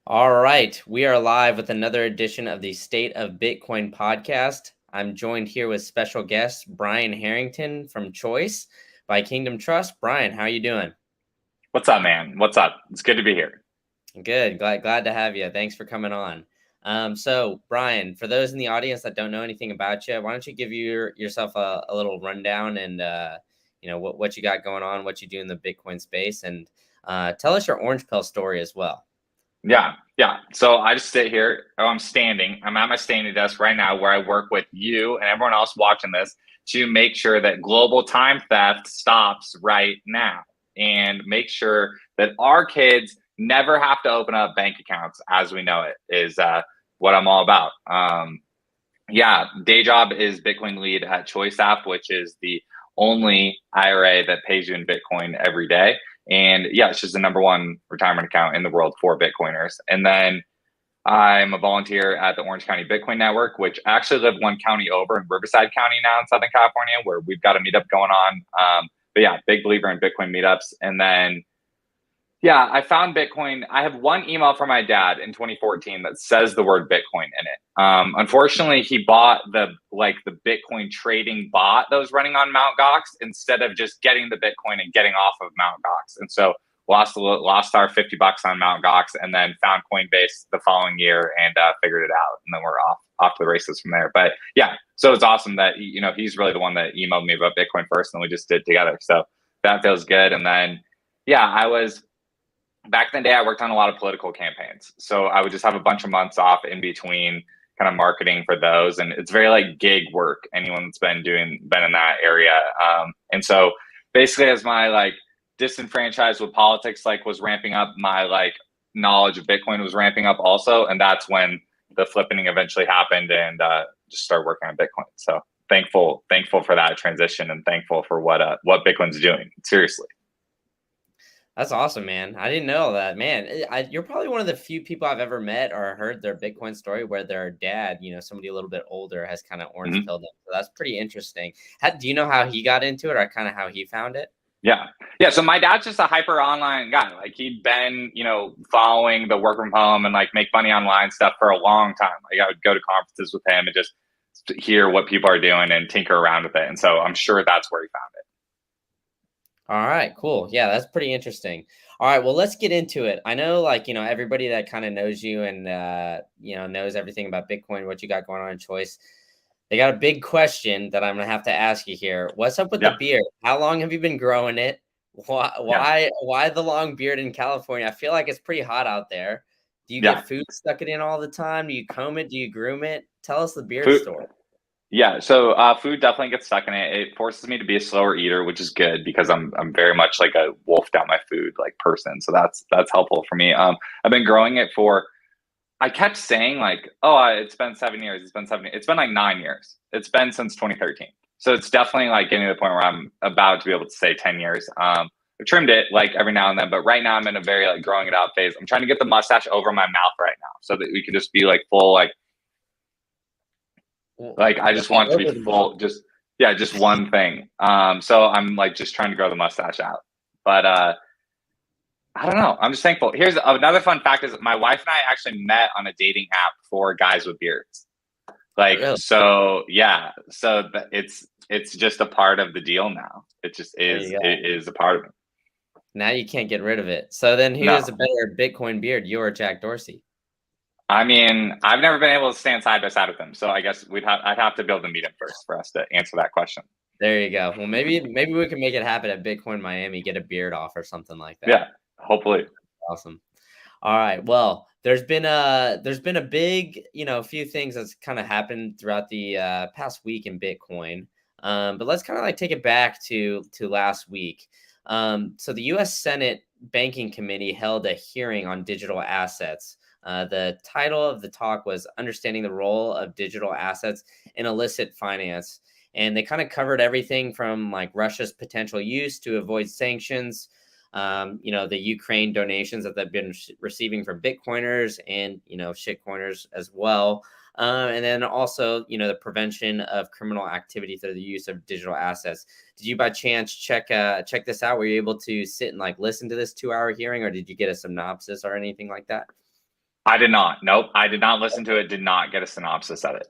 All right, we are live with another edition of the State of Bitcoin podcast. I'm joined here with special guest Brian Harrington from Choice by Kingdom Trust. Brian, how are you doing? What's up, man? What's up? It's good to be here. Good, glad to have you. Thanks for coming on. So Brian, for those in the audience that don't know anything about you, why don't you give yourself a little rundown and what you got going on, what you do in the Bitcoin space, and tell us your orange pill story as well. Yeah. So I just sit here. I'm standing. I'm at my standing desk right now where I work with you and everyone else watching this to make sure that global time theft stops right now and make sure that our kids never have to open up bank accounts as we know it is what I'm all about. Day job is Bitcoin lead at Choice app, which is the only IRA that pays you in Bitcoin every day. And yeah, it's just the number one retirement account in the world for Bitcoiners. And then I'm a volunteer at the Orange County Bitcoin Network, which I actually live one county over in Riverside County now in Southern California, where we've got a meetup going on. But yeah, big believer in Bitcoin meetups. And then I found Bitcoin. I have one email from my dad in 2014 that says the word Bitcoin in it. Unfortunately, he bought the Bitcoin trading bot that was running on Mt. Gox instead of just getting the Bitcoin and getting off of Mt. Gox. And so lost our $50 on Mt. Gox and then found Coinbase the following year and figured it out. And then we're off to the races from there. But yeah, so it's awesome that he's really the one that emailed me about Bitcoin first, and we just did together. So that feels good. And then I was back in the day, I worked on a lot of political campaigns. So I would just have a bunch of months off in between kind of marketing for those. And it's very like gig work, anyone that's been in that area. And so basically as my disenfranchised with politics was ramping up, my knowledge of Bitcoin was ramping up also. And that's when the flippening eventually happened and just started working on Bitcoin. So thankful for that transition and thankful for what Bitcoin's doing. Seriously. That's awesome, man. I didn't know that, man. You're probably one of the few people I've ever met or heard their Bitcoin story where their dad, somebody a little bit older, has kind of orange pilled them. So that's pretty interesting. Do you know how he got into it or kind of how he found it? Yeah. So my dad's just a hyper online guy. He'd been, following the work from home and make money online stuff for a long time. I would go to conferences with him and just hear what people are doing and tinker around with it. And so I'm sure that's where he found it. All right, cool. Yeah, that's pretty interesting. All right, well, let's get into it. I know, everybody that kind of knows you and, knows everything about Bitcoin, what you got going on in Choice. They got a big question that I'm going to have to ask you here. What's up with the beard? How long have you been growing it? Why the long beard in California? I feel like it's pretty hot out there. Do you get food stuck in all the time? Do you comb it? Do you groom it? Tell us the beard story. Yeah, so food definitely gets stuck in it. It forces me to be a slower eater, which is good because I'm very much like a wolf down my food person. So that's helpful for me. I've been growing it for. I kept saying it's been 7 years. It's been 7 years. It's been 9 years. It's been since 2013. So it's definitely getting to the point where I'm about to be able to say 10 years. I trimmed it every now and then, but right now I'm in a very growing it out phase. I'm trying to get the mustache over my mouth right now so that we can just be full I just want to be full, just one thing. So I'm just trying to grow the mustache out. But I don't know. I'm just thankful. Here's another fun fact is my wife and I actually met on a dating app for guys with beards. Really? So it's just a part of the deal now. It just is. It is a part of it. Now you can't get rid of it. So then who has a better Bitcoin beard, you or Jack Dorsey? I mean, I've never been able to stand side by side with him, so I guess I'd have to build a meet him first for us to answer that question. There you go. Well, maybe we can make it happen at Bitcoin Miami. Get a beard off or something like that. Yeah, hopefully. Awesome. All right. Well, there's been a big few things that's kind of happened throughout the past week in Bitcoin. But let's kind of take it back to last week. So the U.S. Senate Banking Committee held a hearing on digital assets. The title of the talk was Understanding the Role of Digital Assets in Illicit Finance. And they kind of covered everything from Russia's potential use to avoid sanctions, the Ukraine donations that they've been receiving from Bitcoiners and, shitcoiners as well. And then also, the prevention of criminal activity through the use of digital assets. Did you by chance check this out? Were you able to sit and listen to this 2-hour hearing, or did you get a synopsis or anything like that? I did not. Nope. I did not listen to it. Did not get a synopsis of it.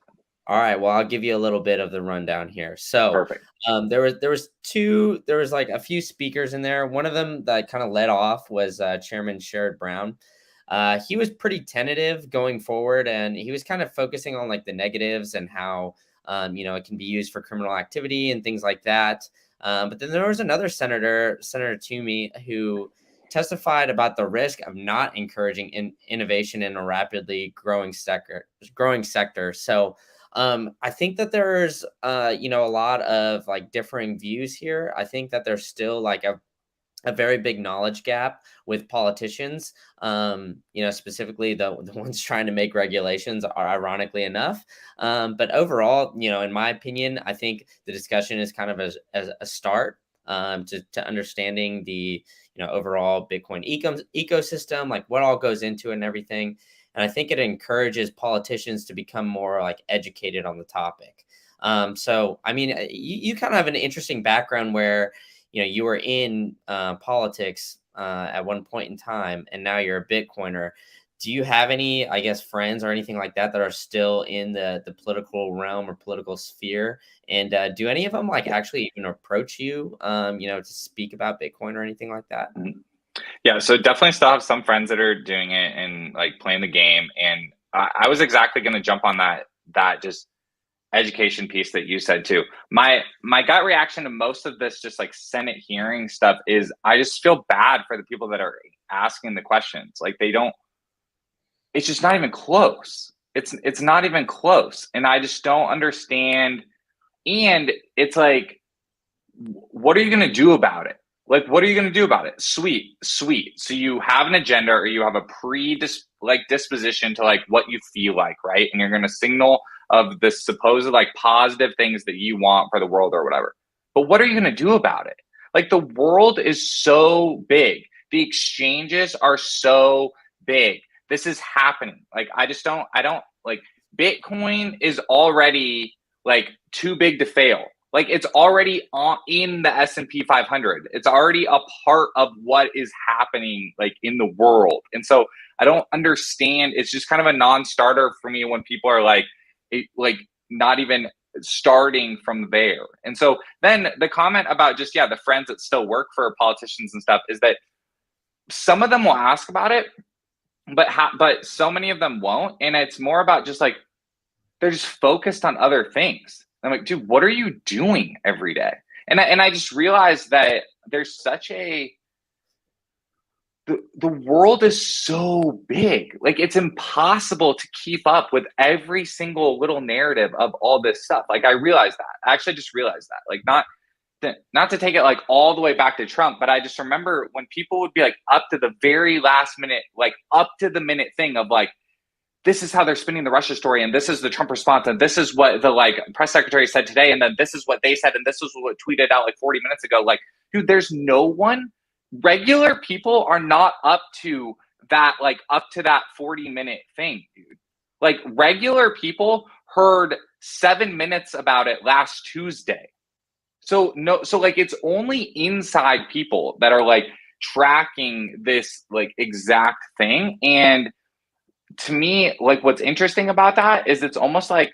All right, well, I'll give you a little bit of the rundown here. So, Perfect. there was like a few speakers in there. One of them that kind of led off was Chairman Sherrod Brown. He was pretty tentative going forward, and he was kind of focusing on like the negatives and how it can be used for criminal activity and things like that. But then there was another senator, Senator Toomey, who testified about the risk of not encouraging innovation in a rapidly growing sector. So I think that there's a lot of like differing views here. I think that there's still like a very big knowledge gap with politicians, specifically the ones trying to make regulations are ironically enough. But overall, in my opinion, I think the discussion is kind of as a start to understanding the, overall Bitcoin ecosystem, like what all goes into it and everything. And I think it encourages politicians to become more like educated on the topic. So, I mean, you kind of have an interesting background where, you were in politics at one point in time, and now you're a Bitcoiner. Do you have any, I guess, friends or anything like that that are still in the political realm or political sphere? And do any of them like actually even approach you, to speak about Bitcoin or anything like that? Yeah, so definitely still have some friends that are doing it and like playing the game. And I was exactly going to jump on that just education piece that you said too. My gut reaction to most of this just like Senate hearing stuff is I just feel bad for the people that are asking the questions. Like they don't, it's just not even close. It's not even close. And I just don't understand. And it's like, what are you going to do about it? Like, what are you going to do about it? Sweet. So you have an agenda, or you have a disposition to like what you feel like, right? And you're going to signal of the supposed like positive things that you want for the world or whatever. But what are you going to do about it? Like the world is so big. The exchanges are so big. This is happening. Like I don't like Bitcoin is already like too big to fail. Like it's already in the S&P 500. It's already a part of what is happening like in the world. And so I don't understand. It's just kind of a non-starter for me when people are like not even starting from there. And so then the comment about just, the friends that still work for politicians and stuff is that some of them will ask about it, but so many of them won't. And it's more about just like, they're just focused on other things. I'm like, dude, what are you doing every day? And I just realized that there's such the world is so big. Like it's impossible to keep up with every single little narrative of all this stuff. Like I realized that. I actually just realized that. Like not to take it like all the way back to Trump, but I just remember when people would be like up to the very last minute, like up to the minute thing of like, this is how they're spinning the Russia story, and this is the Trump response, and this is what the like press secretary said today, and then this is what they said, and this is what tweeted out like 40 minutes ago. Like, dude, there's no one. Regular people are not up to that 40-minute thing, dude. Like regular people heard 7 minutes about it last Tuesday. So like it's only inside people that are like tracking this like exact thing. And to me, like what's interesting about that is it's almost like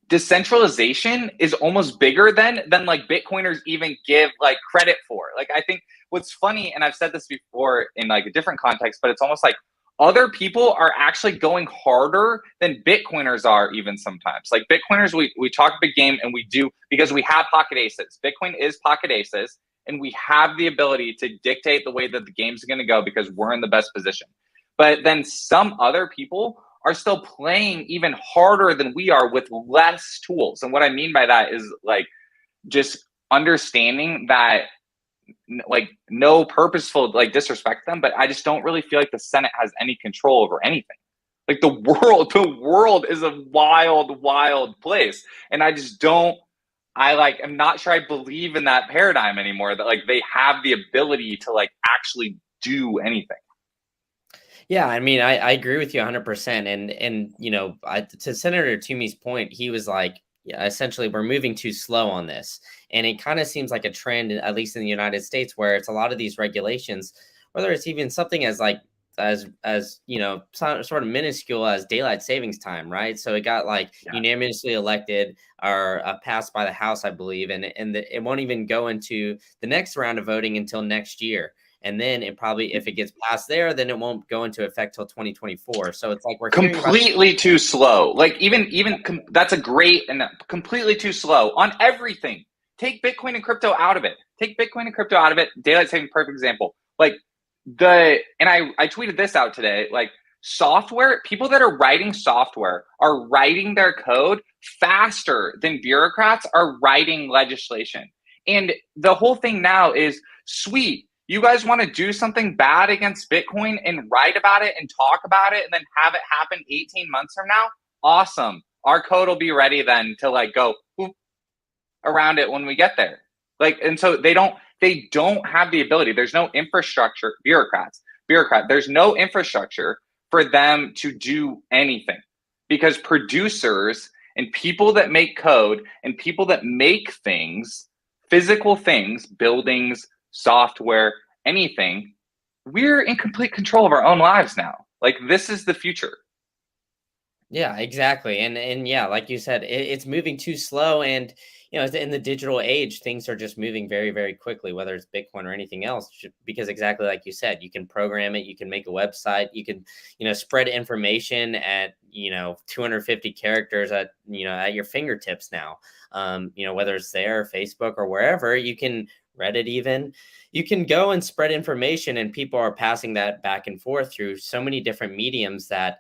decentralization is almost bigger than like Bitcoiners even give like credit for. Like I think what's funny, and I've said this before in like a different context, but it's almost like other people are actually going harder than Bitcoiners are even sometimes. Like Bitcoiners, we talk big game, and we do because we have pocket aces. Bitcoin is pocket aces, and we have the ability to dictate the way that the game's going to go because we're in the best position. But then some other people are still playing even harder than we are with less tools. And what I mean by that is like just understanding that like no purposeful like disrespect them, but I just don't really feel like the Senate has any control over anything. Like the world is a wild place. And I just I'm not sure I believe in that paradigm anymore, that like they have the ability to like actually do anything. Yeah, I mean, I agree with you 100%. And to Senator Toomey's point, he was like, yeah, essentially, we're moving too slow on this. And it kind of seems like a trend, at least in the United States, where it's a lot of these regulations, whether it's even something as like sort of minuscule as daylight savings time, right? So it got like unanimously elected or passed by the House, I believe, and it won't even go into the next round of voting until next year. And then it probably, if it gets passed there, then it won't go into effect till 2024. So it's like we're completely too slow. Like that's a great and completely too slow on everything. Take Bitcoin and crypto out of it. Take Bitcoin and crypto out of it. Daylight saving, perfect example. Like I tweeted this out today. Like software, people that are writing software are writing their code faster than bureaucrats are writing legislation. And the whole thing now is sweet. You guys want to do something bad against Bitcoin and write about it and talk about it and then have it happen 18 months from now? Awesome. Our code will be ready then to like go around it when we get there. Like, and so they don't have the ability. There's no infrastructure, there's no infrastructure for them to do anything because producers and people that make code and people that make things, physical things, buildings, software, anything, we're in complete control of our own lives now. Like this is the future. Yeah, exactly. And yeah, like you said, it's moving too slow. And, in the digital age, things are just moving very, very quickly, whether it's Bitcoin or anything else, because exactly like you said, you can program it, you can make a website, you can, spread information at, 250 characters at your fingertips now. Whether it's there, Facebook or wherever, you can Reddit even, you can go and spread information and people are passing that back and forth through so many different mediums that,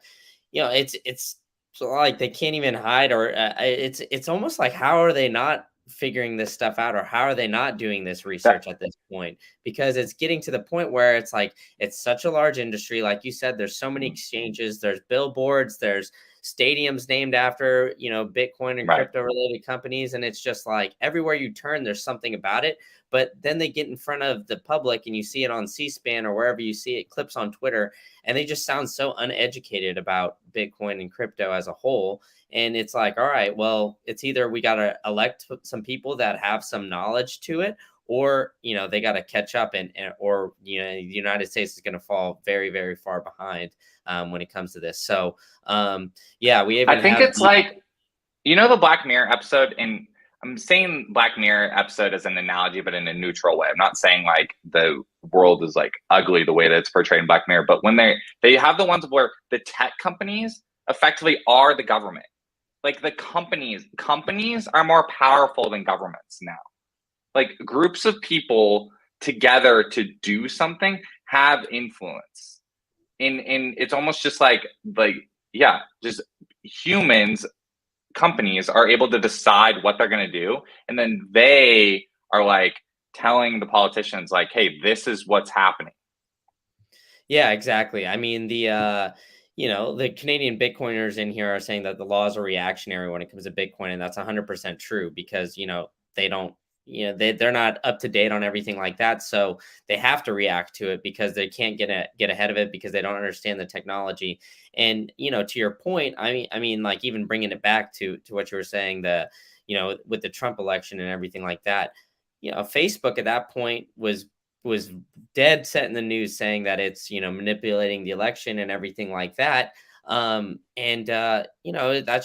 it's like they can't even hide or it's almost like, how are they not figuring this stuff out or how are they not doing this research at this point? Because it's getting to the point where it's like, it's such a large industry. Like you said, there's so many exchanges, there's billboards, there's stadiums named after, Bitcoin and crypto related companies. And it's just like everywhere you turn, there's something about it. But then they get in front of the public and you see it on C-SPAN or wherever you see it, clips on Twitter, and they just sound so uneducated about Bitcoin and crypto as a whole. And it's like, all right, well, it's either we got to elect some people that have some knowledge to it, or, they got to catch up or, the United States is going to fall very, very far behind when it comes to this. So, I think it's like, the Black Mirror episode, and I'm saying Black Mirror episode as an analogy, but in a neutral way. I'm not saying like the world is like ugly the way that it's portrayed in Black Mirror, but when they have the ones where the tech companies effectively are the government. Like the companies are more powerful than governments now. Like groups of people together to do something have influence. And it's almost just just humans, companies are able to decide what they're going to do. And then they are like telling the politicians like, hey, this is what's happening. Yeah, exactly. I mean, the Canadian Bitcoiners in here are saying that the laws are reactionary when it comes to Bitcoin. And that's 100% true because, they don't, they're not up to date on everything like that. So they have to react to it because they can't get ahead of it because they don't understand the technology. And, to your point, I mean, like even bringing it back to what you were saying, with the Trump election and everything like that, Facebook at that point was dead set in the news saying that it's, manipulating the election and everything like that. That's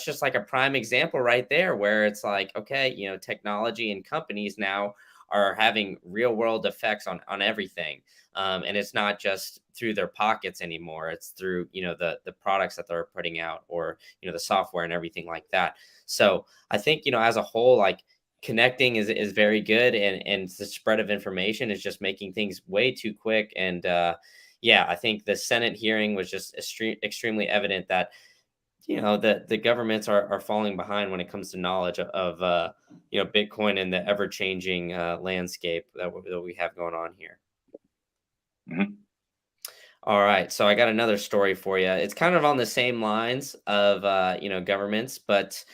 just like a prime example right there where it's like, okay, technology and companies now are having real world effects on everything. And it's not just through their pockets anymore. It's through, the products that they're putting out or, the software and everything like that. So I think, as a whole, like connecting is very good. And the spread of information is just making things way too quick. And, I think the Senate hearing was just extremely evident that, the governments are falling behind when it comes to knowledge of Bitcoin and the ever changing landscape that we have going on here. Mm-hmm. All right. So I got another story for you. It's kind of on the same lines of, governments, but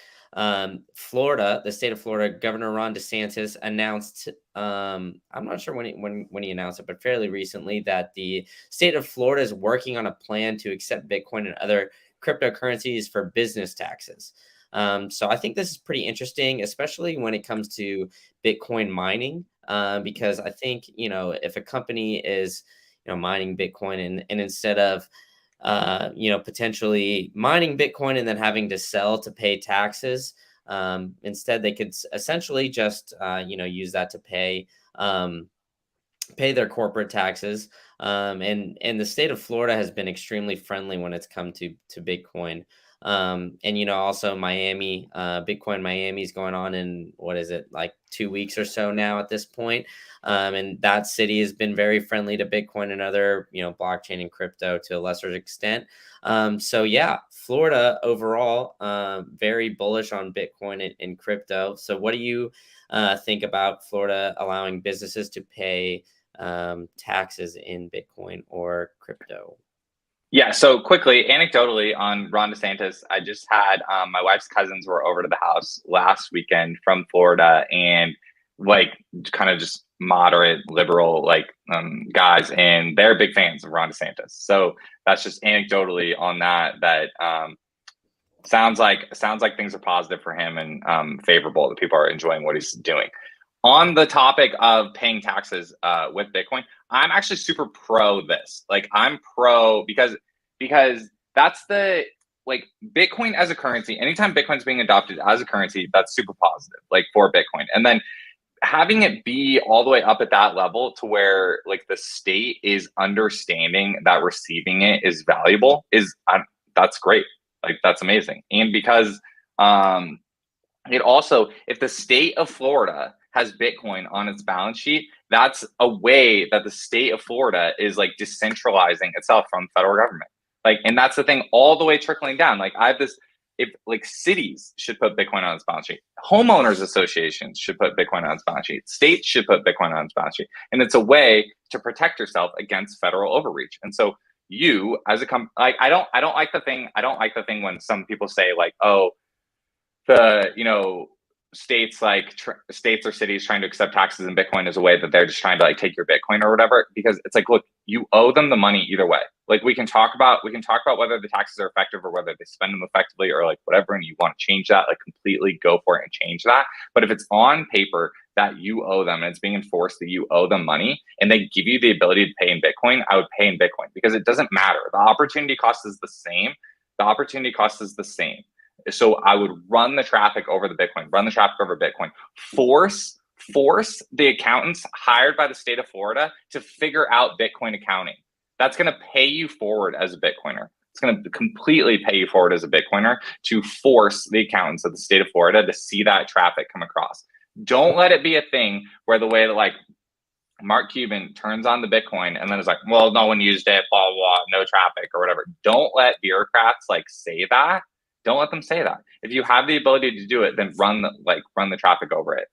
Florida, the state of Florida, Governor Ron DeSantis announced, I'm not sure when he announced it, but fairly recently that the state of Florida is working on a plan to accept Bitcoin and other cryptocurrencies for business taxes. So I think this is pretty interesting, especially when it comes to Bitcoin mining, because I think, if a company is mining Bitcoin, and instead of potentially mining Bitcoin and then having to sell to pay taxes. Instead, they could essentially just use that to pay their corporate taxes. And the state of Florida has been extremely friendly when it's come to Bitcoin. And also Miami, Bitcoin Miami is going on in, what is it, like 2 weeks or so now at this point. And that city has been very friendly to Bitcoin and other, blockchain and crypto to a lesser extent. So yeah, Florida overall, very bullish on Bitcoin and crypto. So what do you think about Florida allowing businesses to pay taxes in Bitcoin or crypto? Yeah, so quickly, anecdotally on Ron DeSantis, I just had my wife's cousins were over to the house last weekend from Florida, and like kind of just moderate liberal guys, and they're big fans of Ron DeSantis. So that's just anecdotally on that sounds like things are positive for him and favorable, that people are enjoying what he's doing. On the topic of paying taxes with Bitcoin, I'm actually super pro this. Like, I'm pro because that's the, like, Bitcoin as a currency. Anytime Bitcoin's being adopted as a currency, that's super positive, like, for Bitcoin. And then having it be all the way up at that level to where, like, the state is understanding that receiving it is valuable that's great. Like, that's amazing. And because it also, if the state of Florida has Bitcoin on its balance sheet, that's a way that the state of Florida is like decentralizing itself from the federal government. Like, and that's the thing all the way trickling down. Like, I have this, if like cities should put Bitcoin on its balance sheet, homeowners associations should put Bitcoin on its balance sheet, states should put Bitcoin on its balance sheet. And it's a way to protect yourself against federal overreach. And so you as a I don't like the thing when some people say like, oh, the states states or cities trying to accept taxes in Bitcoin as a way that they're just trying to like take your Bitcoin or whatever, because it's like, look, you owe them the money either way. Like, we can talk about whether the taxes are effective or whether they spend them effectively or like whatever, and you want to change that, like, completely go for it and change that. But if it's on paper that you owe them and it's being enforced that you owe them money and they give you the ability to pay in Bitcoin, I would pay in Bitcoin, because it doesn't matter. The opportunity cost is the same. So I would run the traffic over Bitcoin, force the accountants hired by the state of Florida to figure out Bitcoin accounting. That's going to pay you forward as a Bitcoiner. It's going to completely pay you forward as a Bitcoiner to force the accountants of the state of Florida to see that traffic come across. Don't let it be a thing where the way that, like, Mark Cuban turns on the Bitcoin and then it's like, well, no one used it, blah, blah, no traffic or whatever. Don't let bureaucrats say that. Don't let them say that. If you have the ability to do it, then run the traffic over it.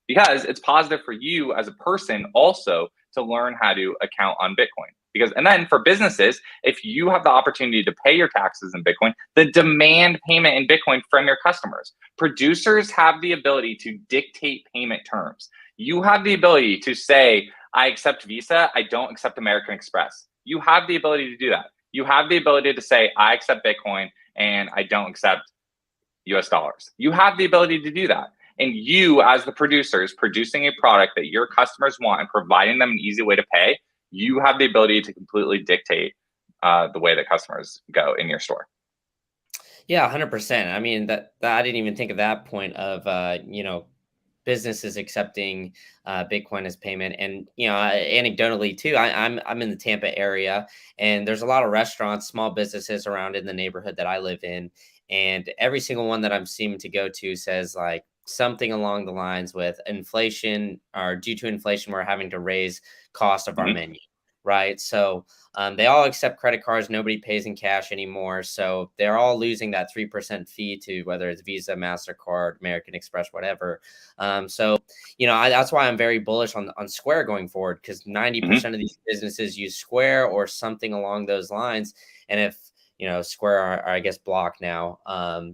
Because it's positive for you as a person also to learn how to account on Bitcoin. And then for businesses, if you have the opportunity to pay your taxes in Bitcoin, then demand payment in Bitcoin from your customers. Producers have the ability to dictate payment terms. You have the ability to say, I accept Visa, I don't accept American Express. You have the ability to do that. You have the ability to say, I accept Bitcoin and I don't accept US dollars. You have the ability to do that. And you, as the producers producing a product that your customers want and providing them an easy way to pay, you have the ability to completely dictate the way that customers go in your store. Yeah, 100%. I mean, that I didn't even think of that point of, businesses accepting Bitcoin as payment. And anecdotally too, I'm in the Tampa area, and there's a lot of restaurants, small businesses around in the neighborhood that I live in, and every single one that I'm seeming to go to says like something along the lines with inflation, or due to inflation, we're having to raise cost of our menu, right? So they all accept credit cards. Nobody pays in cash anymore. So they're all losing that 3% fee to whether it's Visa, MasterCard, American Express, whatever. So that's why I'm very bullish on Square going forward, because 90% of these businesses use Square or something along those lines. And if Square, or I guess Block now,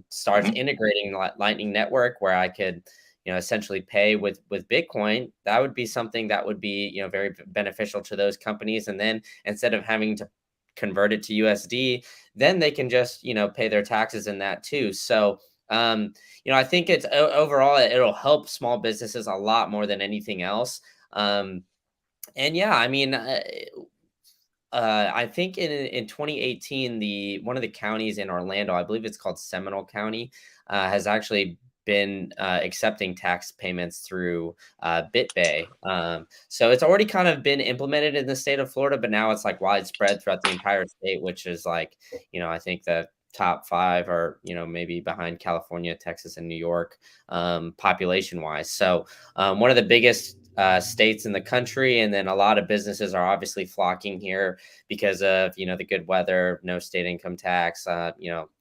starts integrating Lightning Network, where I could essentially pay with Bitcoin, that would be something that would be, very beneficial to those companies. And then instead of having to convert it to USD, then they can just, pay their taxes in that too. So, I think it's overall, it'll help small businesses a lot more than anything else. And yeah, I mean, I think in 2018, one of the counties in Orlando, I believe it's called Seminole County, has actually been accepting tax payments through BitBay. So it's already kind of been implemented in the state of Florida, but now it's like widespread throughout the entire state, which is like, I think the top five are, maybe behind California, Texas, and New York, population wise. So one of the biggest states in the country, and then a lot of businesses are obviously flocking here because of the good weather, no state income tax,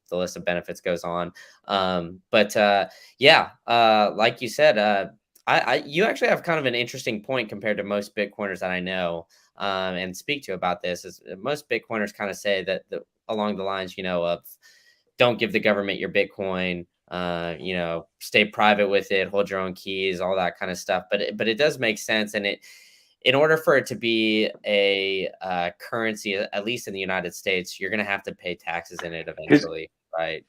the list of benefits goes on. But like you said, you actually have kind of an interesting point compared to most Bitcoiners that I know and speak to about this. Is most Bitcoiners kind of say that along the lines, of don't give the government your Bitcoin, stay private with it, hold your own keys, all that kind of stuff. But it does make sense, and in order for it to be a currency, at least in the United States, you're going to have to pay taxes in it eventually, right?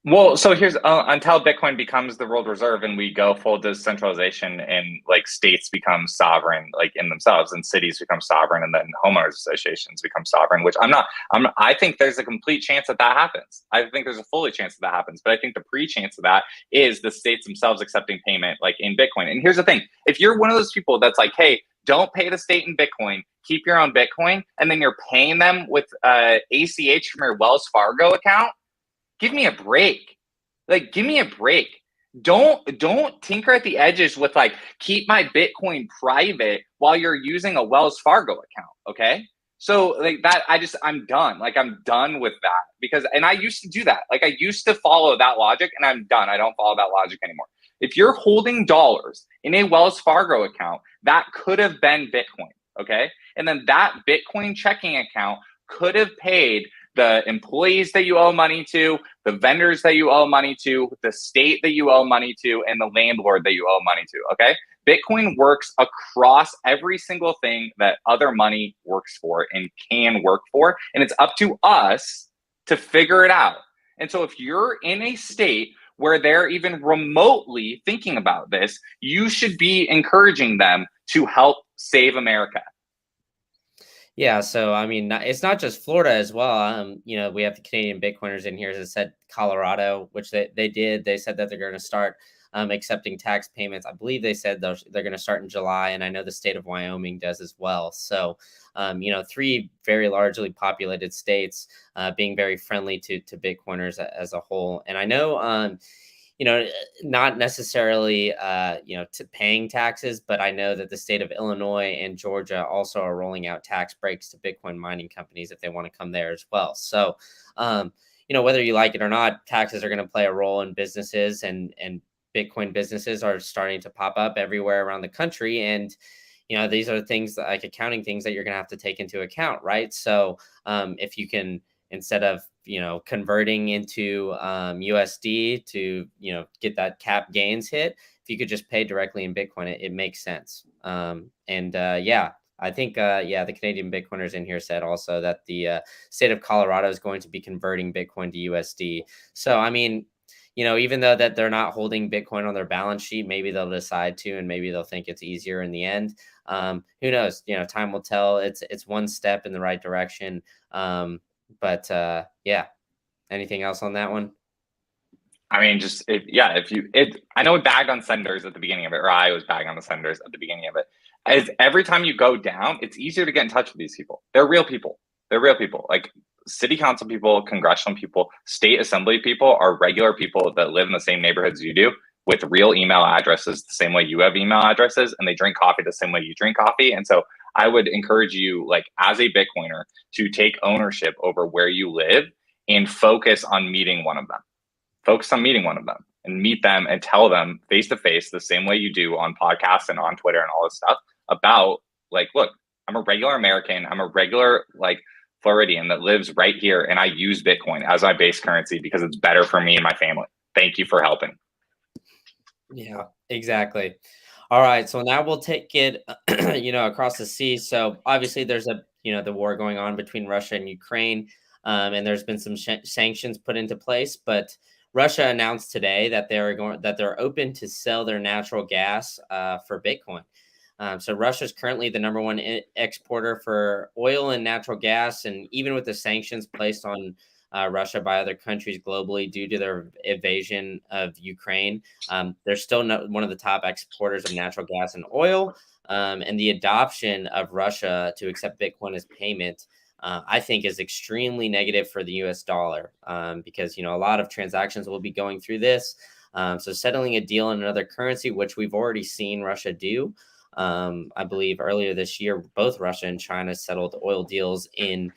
Well, so here's until Bitcoin becomes the world reserve and we go full decentralization and like states become sovereign, like in themselves, and cities become sovereign, and then homeowners associations become sovereign, which I think there's a complete chance that happens. I think there's a fully chance that happens, but I think the pre-chance of that is the states themselves accepting payment like in Bitcoin. And here's the thing, if you're one of those people that's like, hey, don't pay the state in Bitcoin, keep your own Bitcoin, and then you're paying them with ACH from your Wells Fargo account, give me a break. Like, give me a break. Don't tinker at the edges with like, keep my Bitcoin private while you're using a Wells Fargo account. Okay. So like that, I'm done. Like, I'm done with that and I used to do that. Like, I used to follow that logic, and I'm done. I don't follow that logic anymore. If you're holding dollars in a Wells Fargo account, that could have been Bitcoin. Okay. And then that Bitcoin checking account could have paid the employees that you owe money to, the vendors that you owe money to, the state that you owe money to, and the landlord that you owe money to, okay? Bitcoin works across every single thing that other money works for and can work for, and it's up to us to figure it out. And so if you're in a state where they're even remotely thinking about this, you should be encouraging them to help save America. Yeah, so I mean, it's not just Florida as well. We have the Canadian Bitcoiners in here that said Colorado, which they did. They said that they're going to start accepting tax payments. I believe they said they're going to start in July, and I know the state of Wyoming does as well. So, three very largely populated states being very friendly to Bitcoiners as a whole. And I know, not necessarily, to paying taxes, but I know that the state of Illinois and Georgia also are rolling out tax breaks to Bitcoin mining companies if they want to come there as well. So, whether you like it or not, taxes are going to play a role in businesses, and Bitcoin businesses are starting to pop up everywhere around the country. And, these are things like accounting things that you're going to have to take into account, right? So, if you can, instead of converting into USD to get that cap gains hit, if you could just pay directly in Bitcoin, it makes sense. I think the Canadian Bitcoiners in here said also that the state of Colorado is going to be converting Bitcoin to USD. So I mean, even though that they're not holding Bitcoin on their balance sheet, maybe they'll decide to, and maybe they'll think it's easier in the end. Who knows? Time will tell. It's one step in the right direction. Anything else on that one? I mean, I know bag on senders at the beginning of it, or I was bag on the senders at the beginning of it. As every time you go down, it's easier to get in touch with these people. They're real people. Like city council people, congressional people, state assembly people are regular people that live in the same neighborhoods you do, with real email addresses the same way you have email addresses, and they drink coffee the same way you drink coffee. And so I would encourage you, like, as a Bitcoiner, to take ownership over where you live and focus on meeting one of them. And meet them and tell them face to face the same way you do on podcasts and on Twitter and all this stuff about, like, look, I'm a regular American. I'm a regular, like, Floridian that lives right here, and I use Bitcoin as my base currency because it's better for me and my family. Thank you for helping. Yeah, exactly. All right. So now we'll take it, across the sea. So obviously there's the war going on between Russia and Ukraine. And there's been some sanctions put into place, but Russia announced today that they're open to sell their natural gas for Bitcoin. So Russia is currently the number one exporter for oil and natural gas, and even with the sanctions placed on Russia by other countries globally due to their invasion of Ukraine, they're still one of the top exporters of natural gas and oil. And the adoption of Russia to accept Bitcoin as payment, I think, is extremely negative for the U.S. dollar, because a lot of transactions will be going through this. So settling a deal in another currency, which we've already seen Russia do. I believe earlier this year, both Russia and China settled oil deals in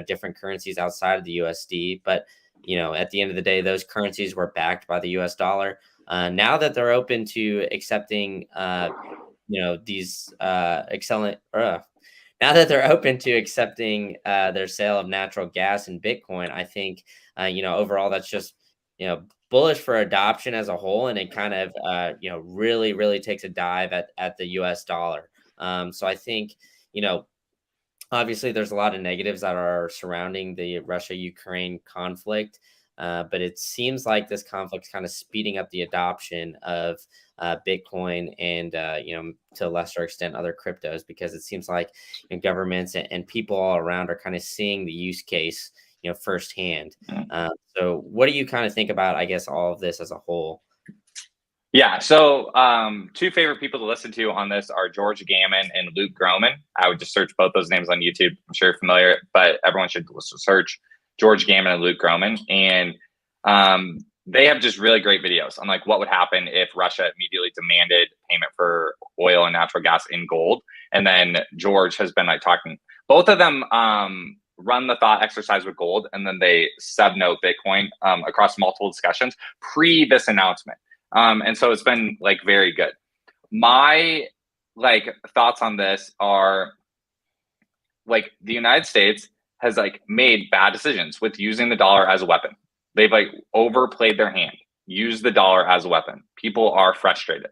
different currencies outside of the USD. But at the end of the day, those currencies were backed by the US dollar. Now that they're open to accepting these excellent now that they're open to accepting their sale of natural gas and Bitcoin, I think overall that's just bullish for adoption as a whole, and it kind of really, really takes a dive at the US dollar. So I think obviously there's a lot of negatives that are surrounding the Russia-Ukraine conflict, but it seems like this conflict is kind of speeding up the adoption of Bitcoin and to a lesser extent other cryptos, because it seems like governments and people all around are kind of seeing the use case firsthand. So what do you kind of think about, I guess, all of this as a whole? Yeah. So two favorite people to listen to on this are George Gammon and Luke Gromen. I would just search both those names on YouTube. I'm sure you're familiar, but everyone should search George Gammon and Luke Gromen. And they have just really great videos on like what would happen if Russia immediately demanded payment for oil and natural gas in gold. And then George has been like talking, both of them run the thought exercise with gold, and then they subnote Bitcoin across multiple discussions pre this announcement. And so it's been like very good. My like thoughts on this are like the United States has like made bad decisions with using the dollar as a weapon. They've like overplayed their hand, used the dollar as a weapon. People are frustrated.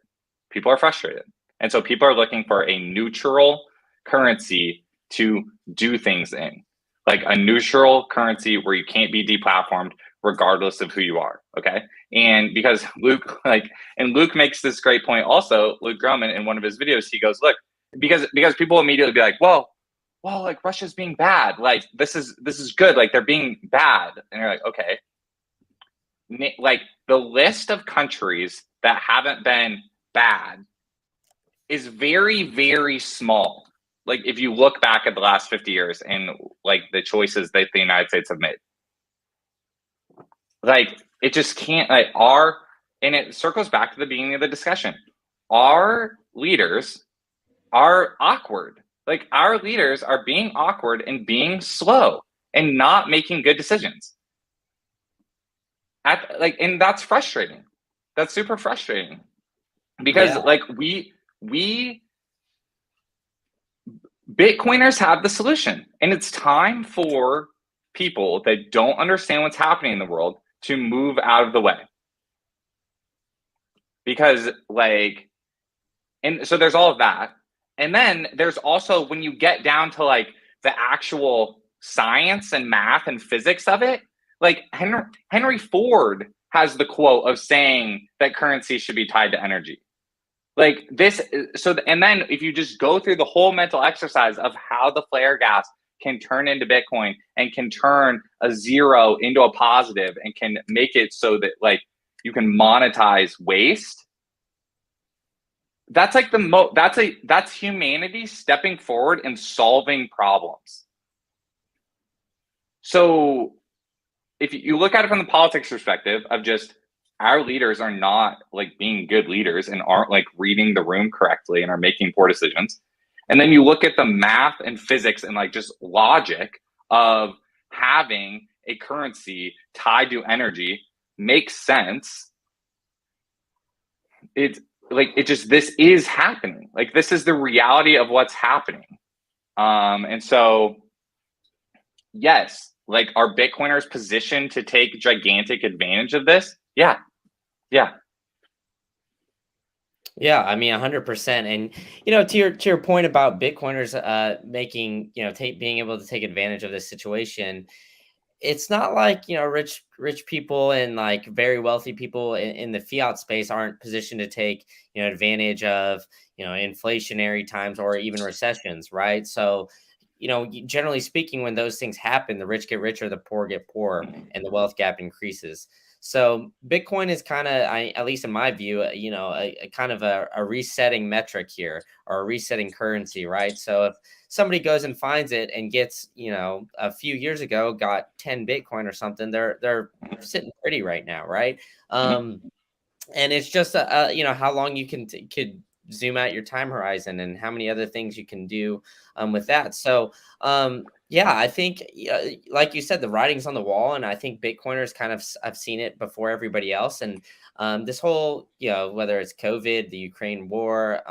And so people are looking for a neutral currency to do things in, like a neutral currency where you can't be deplatformed regardless of who you are. Okay. And because Luke makes this great point also, Luke Gromen, in one of his videos, he goes, look, because people immediately be like, well, like Russia's being bad. Like this is good. Like they're being bad. And you're like, okay. Like the list of countries that haven't been bad is very, very small. Like if you look back at the last 50 years and like the choices that the United States have made, like it just can't and it circles back to the beginning of the discussion. Our leaders are awkward. Like our leaders are being awkward and being slow and not making good decisions. And that's frustrating. That's super frustrating because like we Bitcoiners have the solution, and it's time for people that don't understand what's happening in the world to move out of the way. Because and so there's all of that. And then there's also, when you get down to like the actual science and math and physics of it, like Henry Ford has the quote of saying that currency should be tied to energy. Like this, and then if you just go through the whole mental exercise of how the flare gas can turn into Bitcoin and can turn a zero into a positive and can make it so that like you can monetize waste. That's like that's humanity stepping forward and solving problems. So if you look at it from the politics perspective of just our leaders are not like being good leaders and aren't like reading the room correctly and are making poor decisions. And then you look at the math and physics and like just logic of having a currency tied to energy makes sense. It's like, this is happening. Like this is the reality of what's happening. And so, yes, like are Bitcoiners positioned to take gigantic advantage of this? Yeah. I mean, 100%. And to your point about Bitcoiners making being able to take advantage of this situation, it's not like, rich people and like very wealthy people in the fiat space aren't positioned to take, advantage of, inflationary times or even recessions, right? So, generally speaking, when those things happen, the rich get richer, the poor get poorer, and the wealth gap increases. So Bitcoin is kind of, at least in my view, a kind of a resetting metric here, or a resetting currency, right? So if somebody goes and finds it and gets, a few years ago got 10 Bitcoin or something, they're sitting pretty right now, right? Um, and it's just how long you could zoom out your time horizon and how many other things you can do with that. So yeah, I think like you said, the writing's on the wall, and I think Bitcoiners kind of I've seen it before everybody else. And this whole, whether it's COVID, the Ukraine war,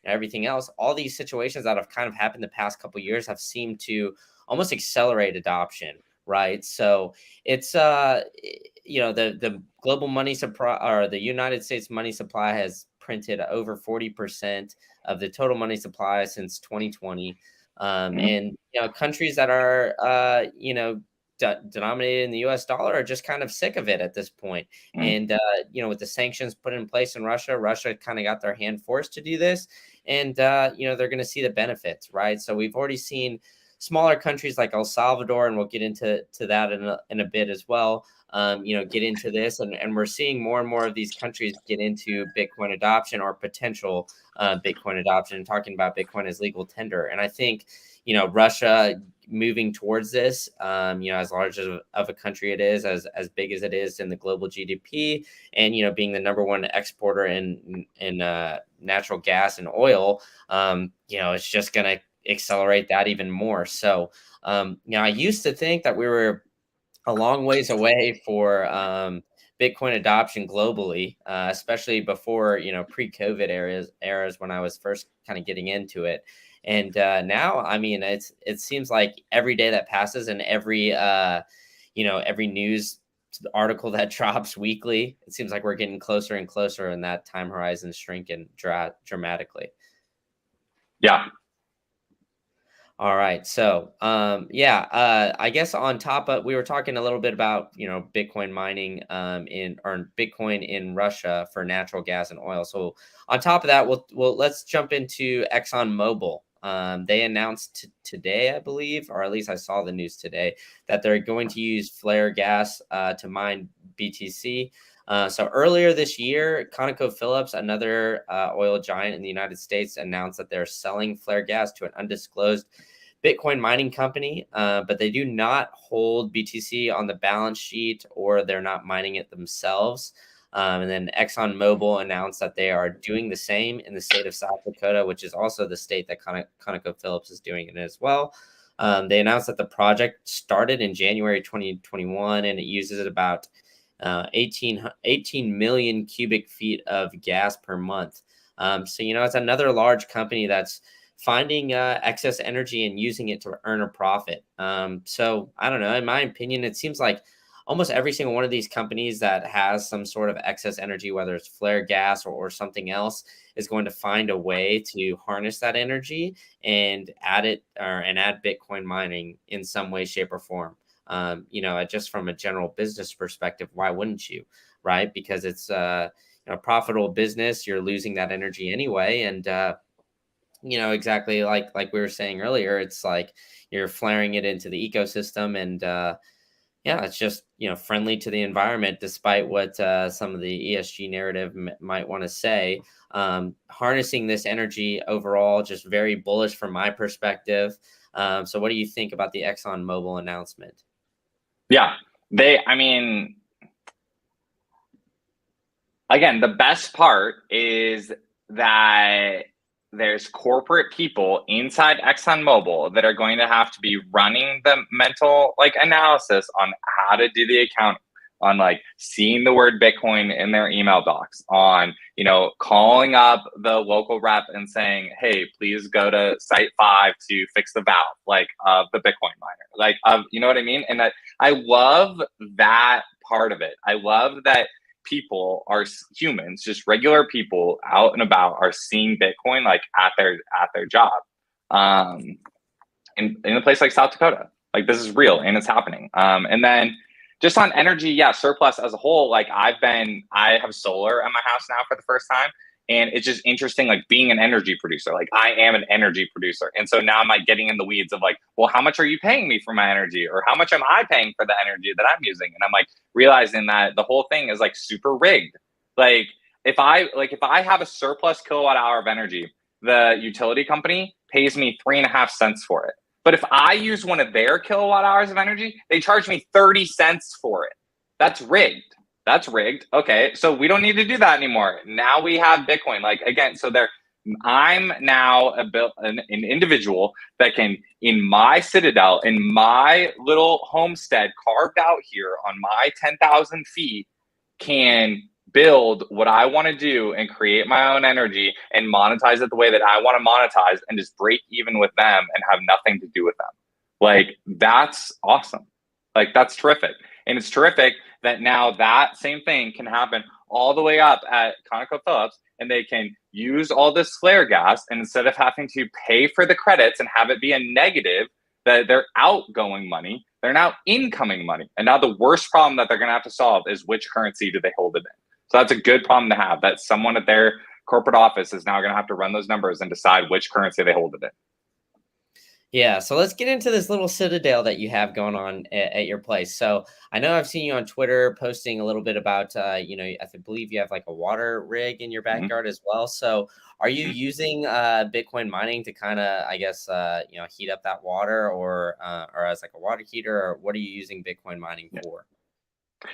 everything else, all these situations that have kind of happened the past couple years have seemed to almost accelerate adoption, right? So it's the global money supply, or the United States money supply, has printed over 40% of the total money supply since 2020. And countries that are denominated in the US dollar are just kind of sick of it at this point. And with the sanctions put in place in Russia kind of got their hand forced to do this. And they're going to see the benefits, right? So we've already seen smaller countries like El Salvador, and we'll get into that in a bit as well, get into this. And we're seeing more and more of these countries get into Bitcoin adoption, or potential Bitcoin adoption, and talking about Bitcoin as legal tender. And I think, Russia moving towards this, as large of a country it is, as big as it is in the global GDP, and, being the number one exporter in natural gas and oil, it's just going to accelerate that even more. So, I used to think that we were a long ways away for Bitcoin adoption globally, especially before, pre-COVID eras when I was first kind of getting into it. And now, I mean, it seems like every day that passes, and every every news article that drops weekly, it seems like we're getting closer and closer, and that time horizon shrinking dramatically. Yeah. All right. So, I guess on top of, we were talking a little bit about, Bitcoin mining or Bitcoin in Russia for natural gas and oil. So on top of that, let's jump into ExxonMobil. They announced today, I believe, or at least I saw the news today, that they're going to use flare gas to mine BTC. So earlier this year, ConocoPhillips, another oil giant in the United States, announced that they're selling flare gas to an undisclosed Bitcoin mining company, but they do not hold BTC on the balance sheet, or they're not mining it themselves. And then ExxonMobil announced that they are doing the same in the state of South Dakota, which is also the state that ConocoPhillips is doing it as well. They announced that the project started in January 2021, and it uses about 18 million cubic feet of gas per month. So, it's another large company that's finding excess energy and using it to earn a profit. So I don't know. In my opinion, it seems like almost every single one of these companies that has some sort of excess energy, whether it's flare gas or something else, is going to find a way to harness that energy and add Bitcoin mining in some way, shape, or form. Just from a general business perspective, why wouldn't you, right? Because it's a profitable business. You're losing that energy anyway, and exactly like we were saying earlier, it's like you're flaring it into the ecosystem, and it's just friendly to the environment, despite what some of the ESG narrative might want to say. Harnessing this energy overall, just very bullish from my perspective. So what do you think about the ExxonMobil announcement? Yeah, I mean, again, the best part is that there's corporate people inside ExxonMobil that are going to have to be running the mental analysis on how to do the account, on seeing the word Bitcoin in their email box, on calling up the local rep and saying, hey, please go to site 5 to fix the valve of the Bitcoin miner, you know what I mean? And that, I love that part of it. I love that people are humans, just regular people out and about, are seeing Bitcoin at their job, in a place like South Dakota. Like this is real and it's happening. And then just on energy, yeah, surplus as a whole, like I have solar at my house now for the first time. And it's just interesting, like being an energy producer. Like I am an energy producer. And so now I'm like getting in the weeds of like, well, how much are you paying me for my energy? Or how much am I paying for the energy that I'm using? And I'm like realizing that the whole thing is like super rigged. Like if I have a surplus kilowatt hour of energy, the utility company pays me 3.5 cents for it. But if I use one of their kilowatt hours of energy, they charge me 30 cents for it. That's rigged. That's rigged. Okay, so we don't need to do that anymore. Now we have Bitcoin. Like again, so I'm now an individual that can, in my citadel, in my little homestead carved out here on my 10,000 feet, can build what I want to do and create my own energy and monetize it the way that I want to monetize and just break even with them and have nothing to do with them. Like that's awesome. Like that's terrific. And it's terrific that now that same thing can happen all the way up at ConocoPhillips, and they can use all this flare gas, and instead of having to pay for the credits and have it be a negative, that they're outgoing money, they're now incoming money. And now the worst problem that they're going to have to solve is which currency do they hold it in. So that's a good problem to have, that someone at their corporate office is now going to have to run those numbers and decide which currency they hold it in. Yeah, so let's get into this little citadel that you have going on at your place. So I know I've seen you on Twitter posting a little bit about, I believe you have like a water rig in your backyard as well. So are you using Bitcoin mining to kind of, I guess, heat up that water or as like a water heater, or what are you using Bitcoin mining for?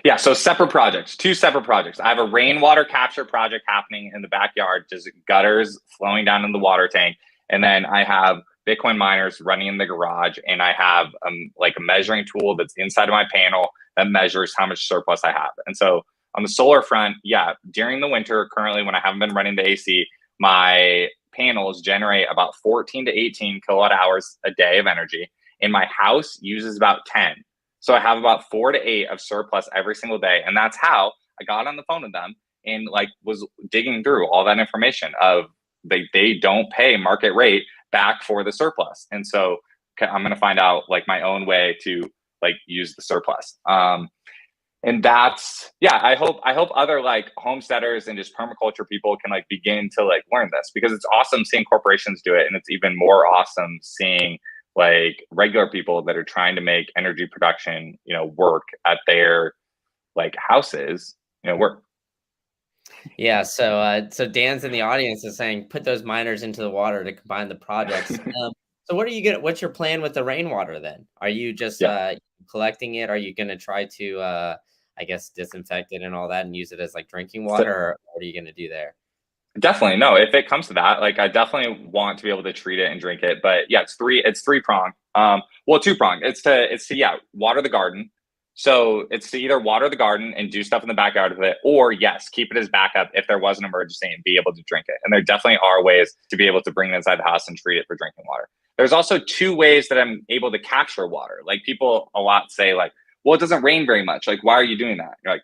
Yeah, so separate projects, 2 separate projects. I have a rainwater capture project happening in the backyard, just gutters flowing down in the water tank. And then I have Bitcoin miners running in the garage, and I have like a measuring tool that's inside of my panel that measures how much surplus I have. And so on the solar front, yeah, during the winter, currently when I haven't been running the AC, my panels generate about 14 to 18 kilowatt hours a day of energy, and my house uses about 10. So I have about 4 to 8 of surplus every single day. And that's how I got on the phone with them and like was digging through all that information of they don't pay market rate back for the surplus. And so I'm going to find out like my own way to like use the surplus. And that's, yeah, I hope other like homesteaders and just permaculture people can like begin to like learn this, because it's awesome seeing corporations do it. And it's even more awesome seeing like regular people that are trying to make energy production, work at their like houses, work. Yeah, so Dan's in the audience is saying, put those miners into the water to combine the projects. So what's your plan with the rainwater then? Are you just collecting it? Are you going to try to, I guess, disinfect it and all that and use it as like drinking water? Or what are you going to do there? Definitely. No, if it comes to that, like I definitely want to be able to treat it and drink it. But yeah, it's 3-pronged. Well, 2-pronged. It's to water the garden. So it's to either water the garden and do stuff in the backyard with it, or yes, keep it as backup if there was an emergency and be able to drink it. And there definitely are ways to be able to bring it inside the house and treat it for drinking water. There's also 2 ways that I'm able to capture water. Like people a lot say like, well, it doesn't rain very much. Like, why are you doing that? You're like,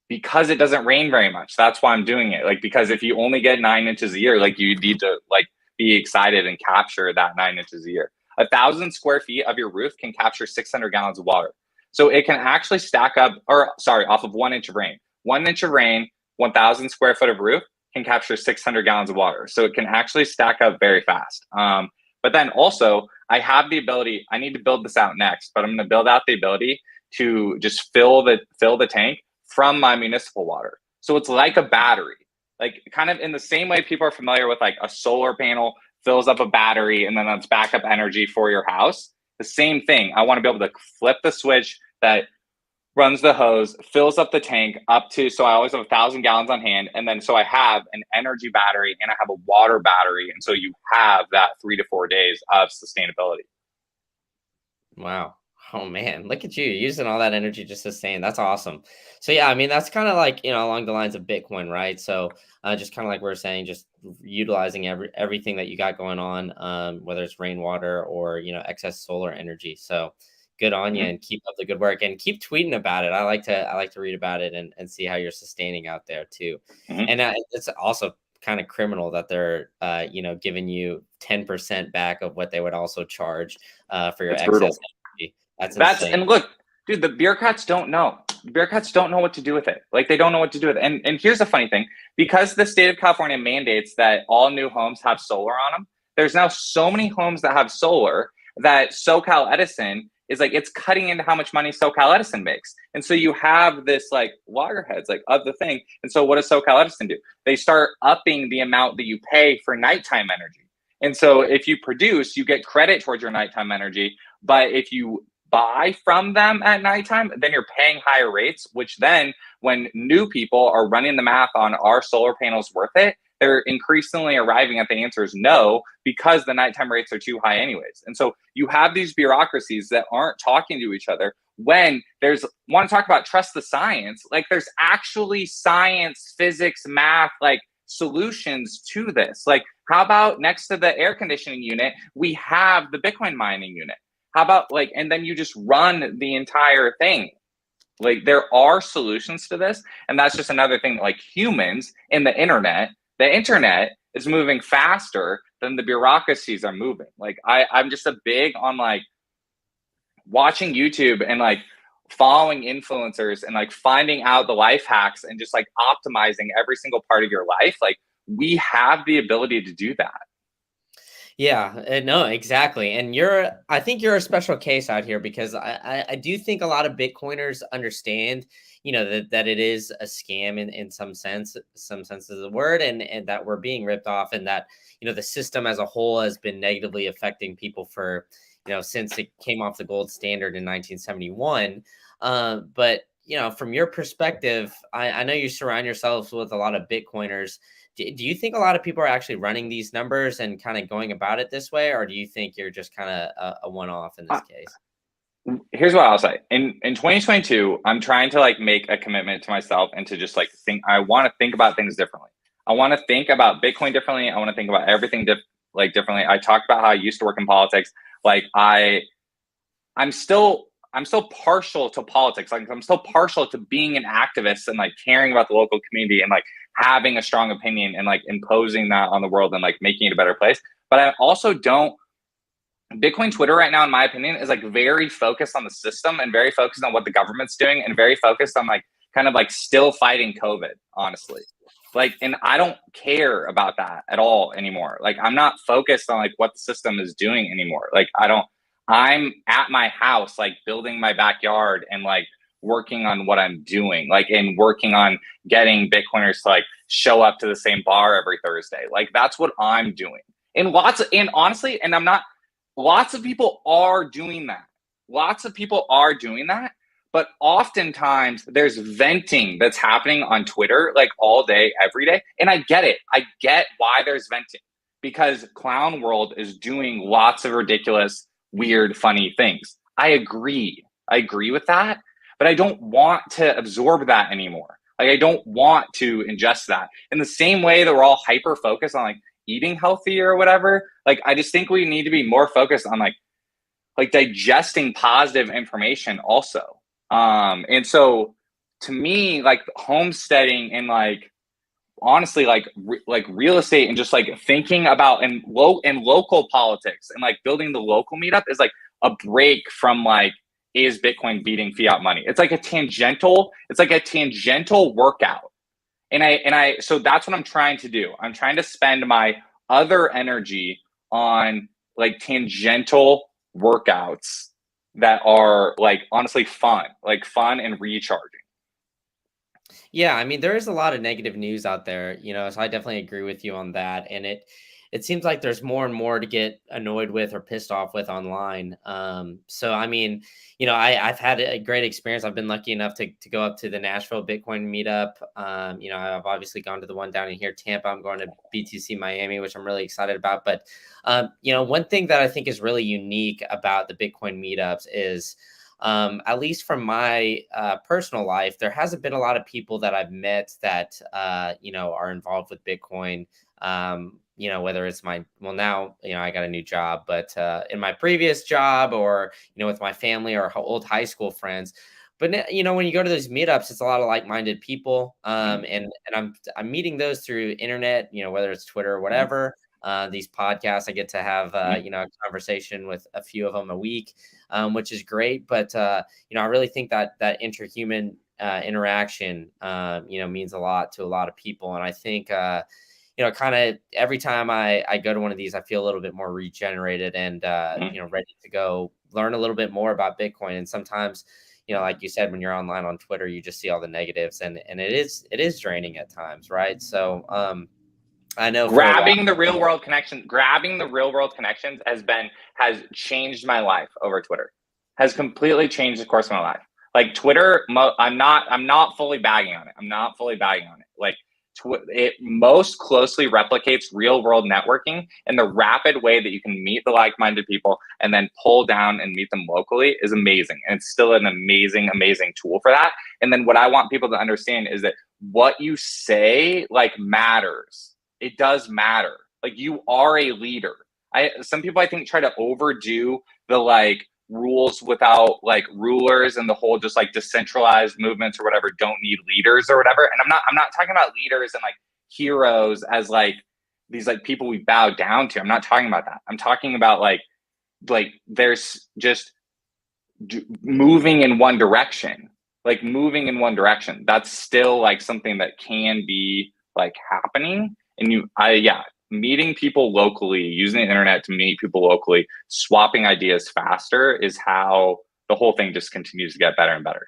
because it doesn't rain very much. That's why I'm doing it. Like, because if you only get 9 inches a year, like you need to like be excited and capture that 9 inches a year. 1,000 square feet of your roof can capture 600 gallons of water. So it can actually stack up, off of 1 inch of rain. 1 inch of rain, 1,000 square foot of roof can capture 600 gallons of water. So it can actually stack up very fast. But then also I have the ability, I need to build this out next, but I'm going to build out the ability to just fill the tank from my municipal water. So it's like a battery, like kind of in the same way people are familiar with like a solar panel fills up a battery and then that's backup energy for your house. The same thing. I want to be able to flip the switch that runs the hose, fills up the tank up to, so I always have 1,000 gallons on hand. And then, so I have an energy battery and I have a water battery. And so you have that 3 to 4 days of sustainability. Wow. Oh man, look at you using all that energy to sustain. That's awesome. So yeah, I mean, that's kind of like, along the lines of Bitcoin, right? So just kind of like we are saying, just utilizing everything that you got going on, whether it's rainwater or, excess solar energy. So good on you, and keep up the good work and keep tweeting about it. I like to read about it and see how you're sustaining out there too. And it's also kind of criminal that they're, giving you 10% back of what they would also charge for your excess energy. That's And insane. look, dude, the bureaucrats don't know. The bureaucrats don't know what to do with it. Like they don't know what to do with it. And here's the funny thing: because the state of California mandates that all new homes have solar on them, there's now so many homes that have solar that SoCal Edison is like it's cutting into how much money SoCal Edison makes. And so you have this like loggerheads like of the thing. And so what does SoCal Edison do? They start upping the amount that you pay for nighttime energy. And so if you produce, you get credit towards your nighttime energy. But if you buy from them at nighttime, then you're paying higher rates, which then when new people are running the math on are solar panels worth it, they're increasingly arriving at the answer is no, because the nighttime rates are too high anyways. And so you have these bureaucracies that aren't talking to each other when there's want to talk about trust the science, like there's actually science, physics, math, like solutions to this. Like, how about next to the air conditioning unit, we have the Bitcoin mining unit? How about like, and then you just run the entire thing. Like there are solutions to this. And that's just another thing, like humans in the internet is moving faster than the bureaucracies are moving. Like I'm just a big on like watching YouTube and like following influencers and like finding out the life hacks and just like optimizing every single part of your life. Like we have the ability to do that. Yeah, no, exactly. And I think you're a special case out here because I do think a lot of Bitcoiners understand, that it is a scam in some sense of the word, and that we're being ripped off, and that, the system as a whole has been negatively affecting people for, since it came off the gold standard in 1971. But, from your perspective, I know you surround yourselves with a lot of Bitcoiners. Do you think a lot of people are actually running these numbers and kind of going about it this way, or do you think you're just kind of a one-off in this case? Here's what I'll say. In 2022, I'm trying to like make a commitment to myself and to just like think. I want to think about things differently. I want to think about Bitcoin differently. I want to think about everything differently. I talked about how I used to work in politics. Like I'm still partial to politics. Like I'm still partial to being an activist and like caring about the local community and like having a strong opinion and like imposing that on the world and like making it a better place. But I also don't. Bitcoin Twitter right now, in my opinion, is like very focused on the system and very focused on what the government's doing and very focused on like kind of like still fighting COVID, honestly. Like, and I don't care about that at all anymore. Like, I'm not focused on like what the system is doing anymore. Like, I'm at my house, like building my backyard and like working on what I'm doing, like, and working on getting Bitcoiners to like show up to the same bar every Thursday. Like, that's what I'm doing. And honestly, and I'm not, lots of people are doing that. Lots of people are doing that. But oftentimes there's venting that's happening on Twitter like all day, every day. And I get it. I get why there's venting because Clown World is doing lots of ridiculous, weird, funny things. I agree. I agree with that. But I don't want to absorb that anymore. Like I don't want to ingest that. In the same way that we're all hyper focused on like eating healthy or whatever, like I just think we need to be more focused on like digesting positive information also. And so to me, like homesteading and like honestly like real estate and just like thinking about and local politics and like building the local meetup is like a break from like is Bitcoin beating fiat money. It's like a tangential workout. And I so that's what I'm trying to do. I'm trying to spend my other energy on like tangential workouts that are like honestly fun and recharging. Yeah, I mean, there is a lot of negative news out there, so I definitely agree with you on that. And it seems like there's more and more to get annoyed with or pissed off with online. So I mean, I've had a great experience. I've been lucky enough to go up to the Nashville Bitcoin meetup. I've obviously gone to the one down in here, Tampa. I'm going to BTC Miami, which I'm really excited about. But one thing that I think is really unique about the Bitcoin meetups is at least from my personal life, there hasn't been a lot of people that I've met that, are involved with Bitcoin. Whether it's now, I got a new job, but in my previous job or, with my family or old high school friends. But, when you go to those meetups, it's a lot of like-minded people. And I'm meeting those through internet, whether it's Twitter or whatever. these podcasts. I get to have a conversation with a few of them a week, which is great. But I really think that interhuman interaction means a lot to a lot of people, and I think kind of every time I go to one of these, I feel a little bit more regenerated and ready to go learn a little bit more about Bitcoin. And sometimes, like you said, when you're online on Twitter, you just see all the negatives, and it is draining at times, right? So I know grabbing the real world connections has changed my life over Twitter. Has completely changed the course of my life. Like Twitter, I'm not fully bagging on it. Like it most closely replicates real world networking, and the rapid way that you can meet the like-minded people and then pull down and meet them locally is amazing. And it's still an amazing tool for that. And then what I want people to understand is that what you say matters. It does matter. Like, you are a leader. Some people I think try to overdo the rules without rulers, and the whole just decentralized movements or whatever don't need leaders or whatever. And I'm not talking about leaders and heroes as these people we bow down to. I'm not talking about that. I'm talking about there's just moving in one direction. That's still something that can be happening. And meeting people locally, using the internet to meet people locally, swapping ideas faster is how the whole thing just continues to get better and better.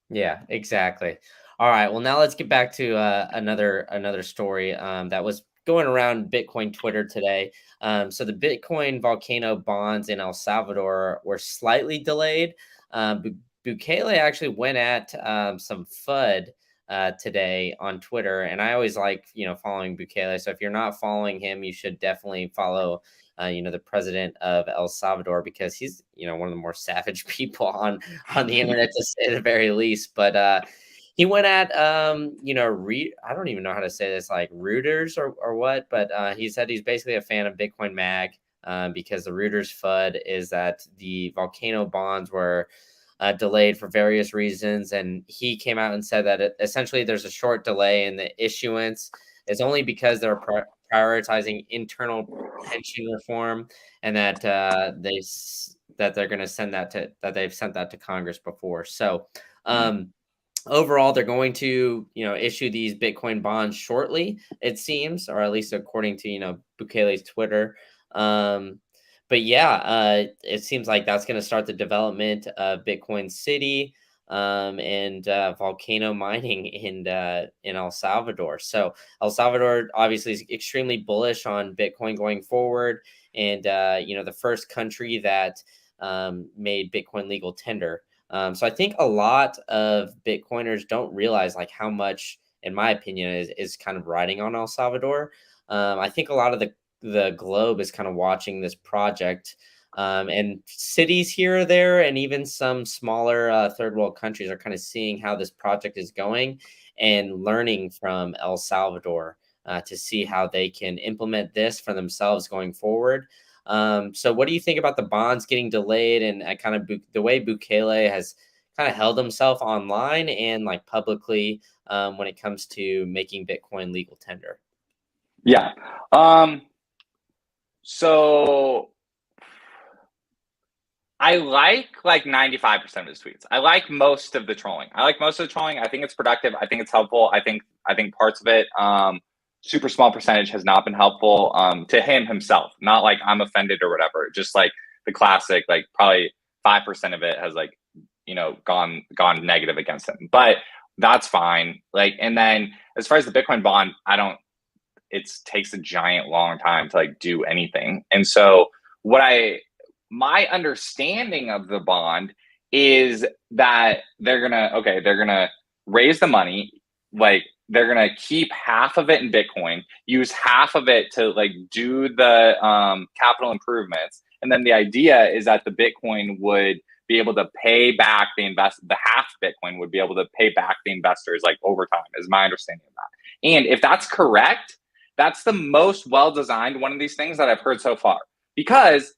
Yeah, exactly. All right. Well, now let's get back to another story that was going around Bitcoin Twitter today. So the Bitcoin volcano bonds in El Salvador were slightly delayed. Bukele actually went at some FUD today on Twitter, and I always like following Bukele. So if you're not following him, you should definitely follow the president of El Salvador, because he's one of the more savage people on the internet, to say the very least. But he went at I don't even know how to say this, Reuters or what, but he said he's basically a fan of Bitcoin Mag, because the Reuters FUD is that the volcano bonds were delayed for various reasons, and he came out and said that essentially there's a short delay in the issuance. It's only because they're prioritizing internal pension reform, and that they're going to send that they've sent that to Congress before. So overall, they're going to issue these Bitcoin bonds shortly, it seems, or at least according to Bukele's Twitter. But yeah, it seems like that's going to start the development of Bitcoin City and volcano mining in El Salvador. So El Salvador obviously is extremely bullish on Bitcoin going forward, and the first country that made Bitcoin legal tender. So I think a lot of Bitcoiners don't realize how much, in my opinion, is kind of riding on El Salvador. I think a lot of the globe is kind of watching this project, and cities here or there, and even some smaller third world countries are kind of seeing how this project is going and learning from El Salvador to see how they can implement this for themselves going forward. So what do you think about the bonds getting delayed, and kind of the way Bukele has kind of held himself online and publicly when it comes to making Bitcoin legal tender? Yeah. So I like 95% of his tweets. I like most of the trolling. I think it's productive. I think it's helpful. I think parts of it, super small percentage, has not been helpful to him himself. Not I'm offended or whatever. Just the classic, probably 5% of it has gone negative against him. But that's fine. And then as far as the Bitcoin bond, it takes a giant long time to do anything. And so my understanding of the bond is that they're gonna raise the money, they're gonna keep half of it in Bitcoin, use half of it to do the capital improvements, and then the idea is that the Bitcoin would be able to pay back the half Bitcoin would be able to pay back the investors over time, is my understanding of that. And if that's correct, that's the most well-designed one of these things that I've heard so far. Because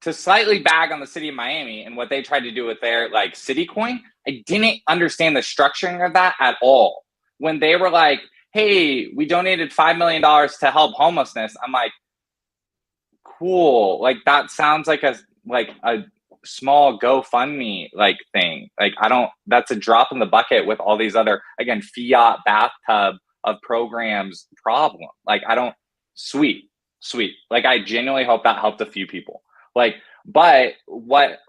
to slightly bag on the city of Miami and what they tried to do with their city coin, I didn't understand the structuring of that at all. When they were hey, we donated $5 million to help homelessness. I'm like, cool. Like that sounds like a small GoFundMe like thing. Like that's a drop in the bucket with all these other, again, fiat bathtub of programs problem. Like sweet. Like I genuinely hope that helped a few people. Like, but what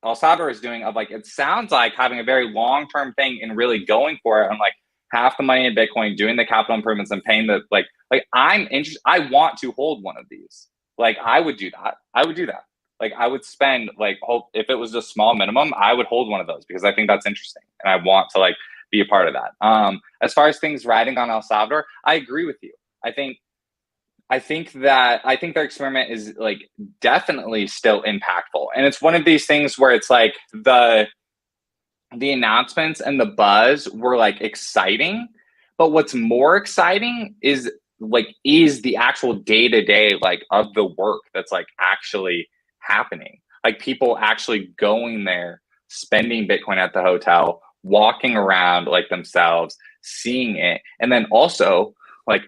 El Salvador is doing of like, it sounds like having a very long-term thing and really going for it. I'm like half the money in Bitcoin, doing the capital improvements and paying the, like I'm interested. I want to hold one of these. Like I would do that. Like I would spend if it was a small minimum, I would hold one of those because I think that's interesting. And I want to like be a part of that. As far as things riding on El Salvador, I agree with you. I think their experiment is like definitely still impactful. And it's one of these things where it's like the announcements and the buzz were like exciting, but what's more exciting is the actual day-to-day like of the work that's like actually happening. Like people actually going there, spending Bitcoin at the hotel, walking around like themselves, seeing it. And then also like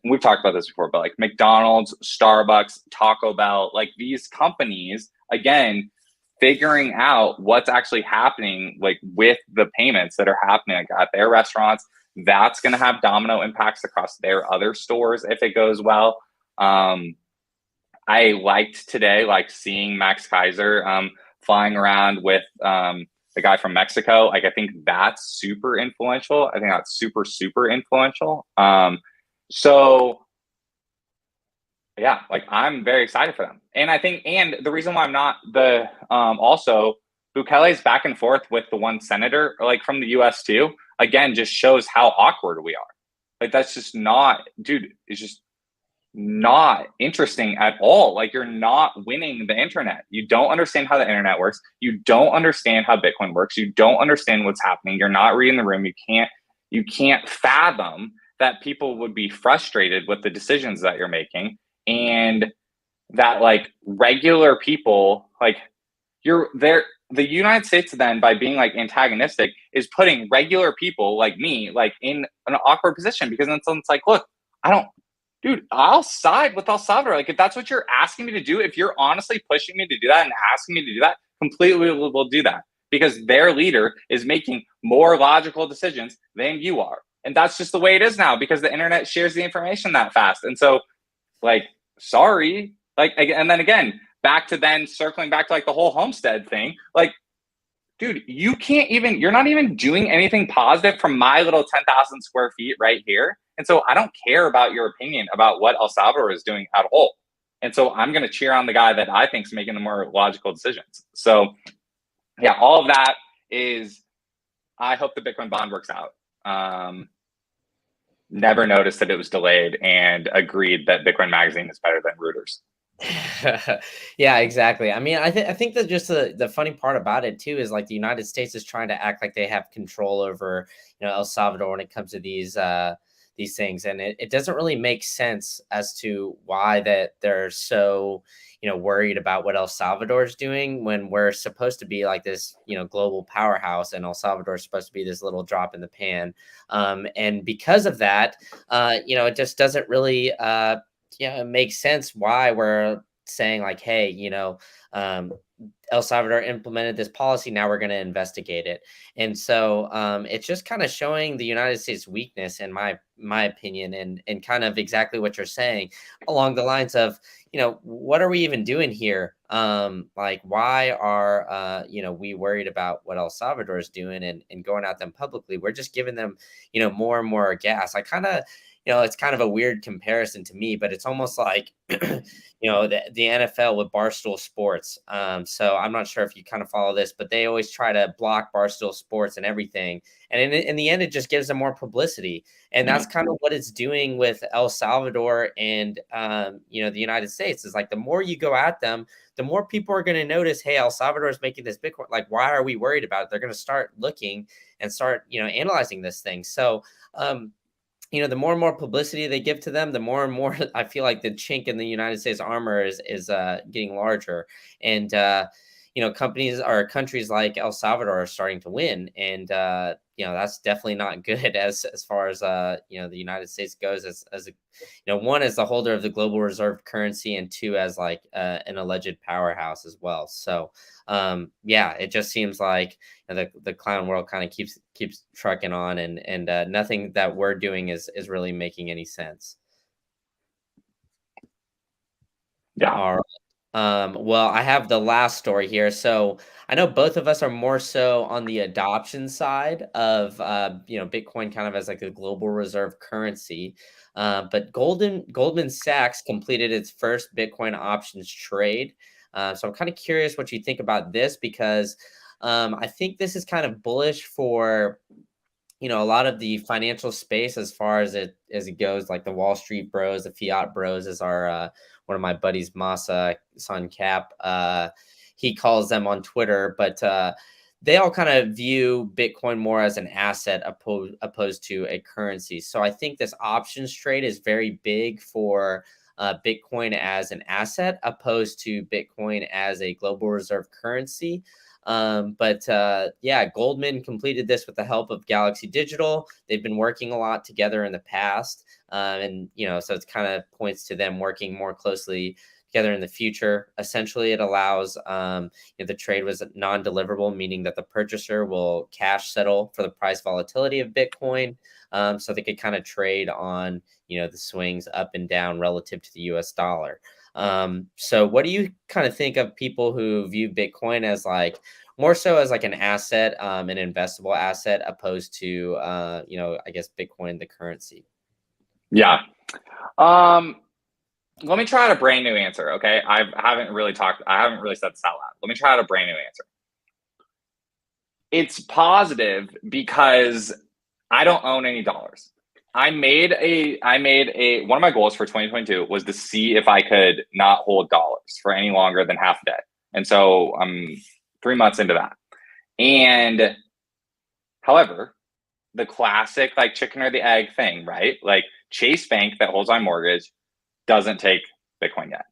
we've talked about this before, but like McDonald's, Starbucks, Taco Bell, like these companies, again, figuring out what's actually happening like with the payments that are happening like, at their restaurants. That's going to have domino impacts across their other stores if it goes well. I liked today, like seeing Max Kaiser flying around with the guy from Mexico. Like, I think that's super influential. I think that's super, super influential. So yeah, like I'm very excited for them. And I think, and the reason why I'm not also Bukele's back and forth with the one senator, like from the US too, again, just shows how awkward we are. Like, that's just not, dude, it's just not interesting at all. Like, you're not winning the internet. You don't understand how the internet works. You don't understand how Bitcoin works. You don't understand what's happening. You're not reading the room. You can't fathom that people would be frustrated with the decisions that you're making, and that like regular people, like you're there. The United States then, by being like antagonistic, is putting regular people like me like in an awkward position, because then someone's like, look, dude, I'll side with El Salvador. Like, if that's what you're asking me to do, if you're honestly pushing me to do that and asking me to do that, completely will do that, because their leader is making more logical decisions than you are. And that's just the way it is now, because the internet shares the information that fast. And so, like, sorry. Like, and then again, circling back to like the whole homestead thing, like, dude, you're not even doing anything positive from my little 10,000 square feet right here. And so I don't care about your opinion about what El Salvador is doing at all. And so I'm going to cheer on the guy that I think is making the more logical decisions. So yeah, all of that is, I hope the Bitcoin bond works out. Never noticed that it was delayed, and agreed that Bitcoin Magazine is better than Reuters. Yeah, exactly. I mean, I think that just the funny part about it too is like the United States is trying to act like they have control over, El Salvador when it comes to these things, and it doesn't really make sense as to why that they're so worried about what El Salvador is doing, when we're supposed to be like this global powerhouse, and El Salvador is supposed to be this little drop in the pan, and because of that, it just doesn't really it makes sense why we're saying like, hey, El Salvador implemented this policy, now we're going to investigate it. And so it's just kind of showing the United States weakness, in my opinion, and kind of exactly what you're saying, along the lines of, what are we even doing here? Like, why are we worried about what El Salvador is doing and going at them publicly? We're just giving them more and more gas. I kind of it's kind of a weird comparison to me, but it's almost like, the NFL with Barstool Sports. So I'm not sure if you kind of follow this, but they always try to block Barstool Sports and everything. And in the end, it just gives them more publicity. And that's kind of what it's doing with El Salvador and, the United States, is like, the more you go at them, the more people are going to notice, hey, El Salvador is making this Bitcoin. Like, why are we worried about it? They're going to start looking and start, analyzing this thing. So, the more and more publicity they give to them, the more and more I feel like the chink in the United States armor is getting larger. And, companies or countries like El Salvador are starting to win, and that's definitely not good as far as the United States goes, as a, one as the holder of the global reserve currency, and two as like an alleged powerhouse as well. So it just seems like the clown world kind of keeps trucking on, and nothing that we're doing is really making any sense. Yeah. All right. Well, I have the last story here. So I know both of us are more so on the adoption side of Bitcoin kind of as like a global reserve currency. But Goldman Sachs completed its first Bitcoin options trade. So I'm kind of curious what you think about this, because I think this is kind of bullish for a lot of the financial space as far as it goes, like the Wall Street bros, the fiat bros, as our one of my buddies, Masa Son Cap, he calls them on Twitter. But they all kind of view Bitcoin more as an asset opposed to a currency. So I think this options trade is very big for Bitcoin as an asset opposed to Bitcoin as a global reserve currency. Goldman completed this with the help of Galaxy Digital. They've been working a lot together in the past. So it's kind of points to them working more closely together in the future. Essentially, it allows the trade was non-deliverable, meaning that the purchaser will cash settle for the price volatility of Bitcoin. So they could kind of trade on the swings up and down relative to the US dollar. So what do you kind of think of people who view Bitcoin as like more so as like an asset, an investable asset, opposed to I guess Bitcoin, the currency? Yeah. Let me try out a brand new answer. Okay. I haven't really said this out loud. Let me try out a brand new answer. It's positive because I don't own any dollars. I made one of my goals for 2022 was to see if I could not hold dollars for any longer than half a day. And so I'm 3 months into that. And however, the classic like chicken or the egg thing, right? Like Chase Bank that holds my mortgage doesn't take Bitcoin yet.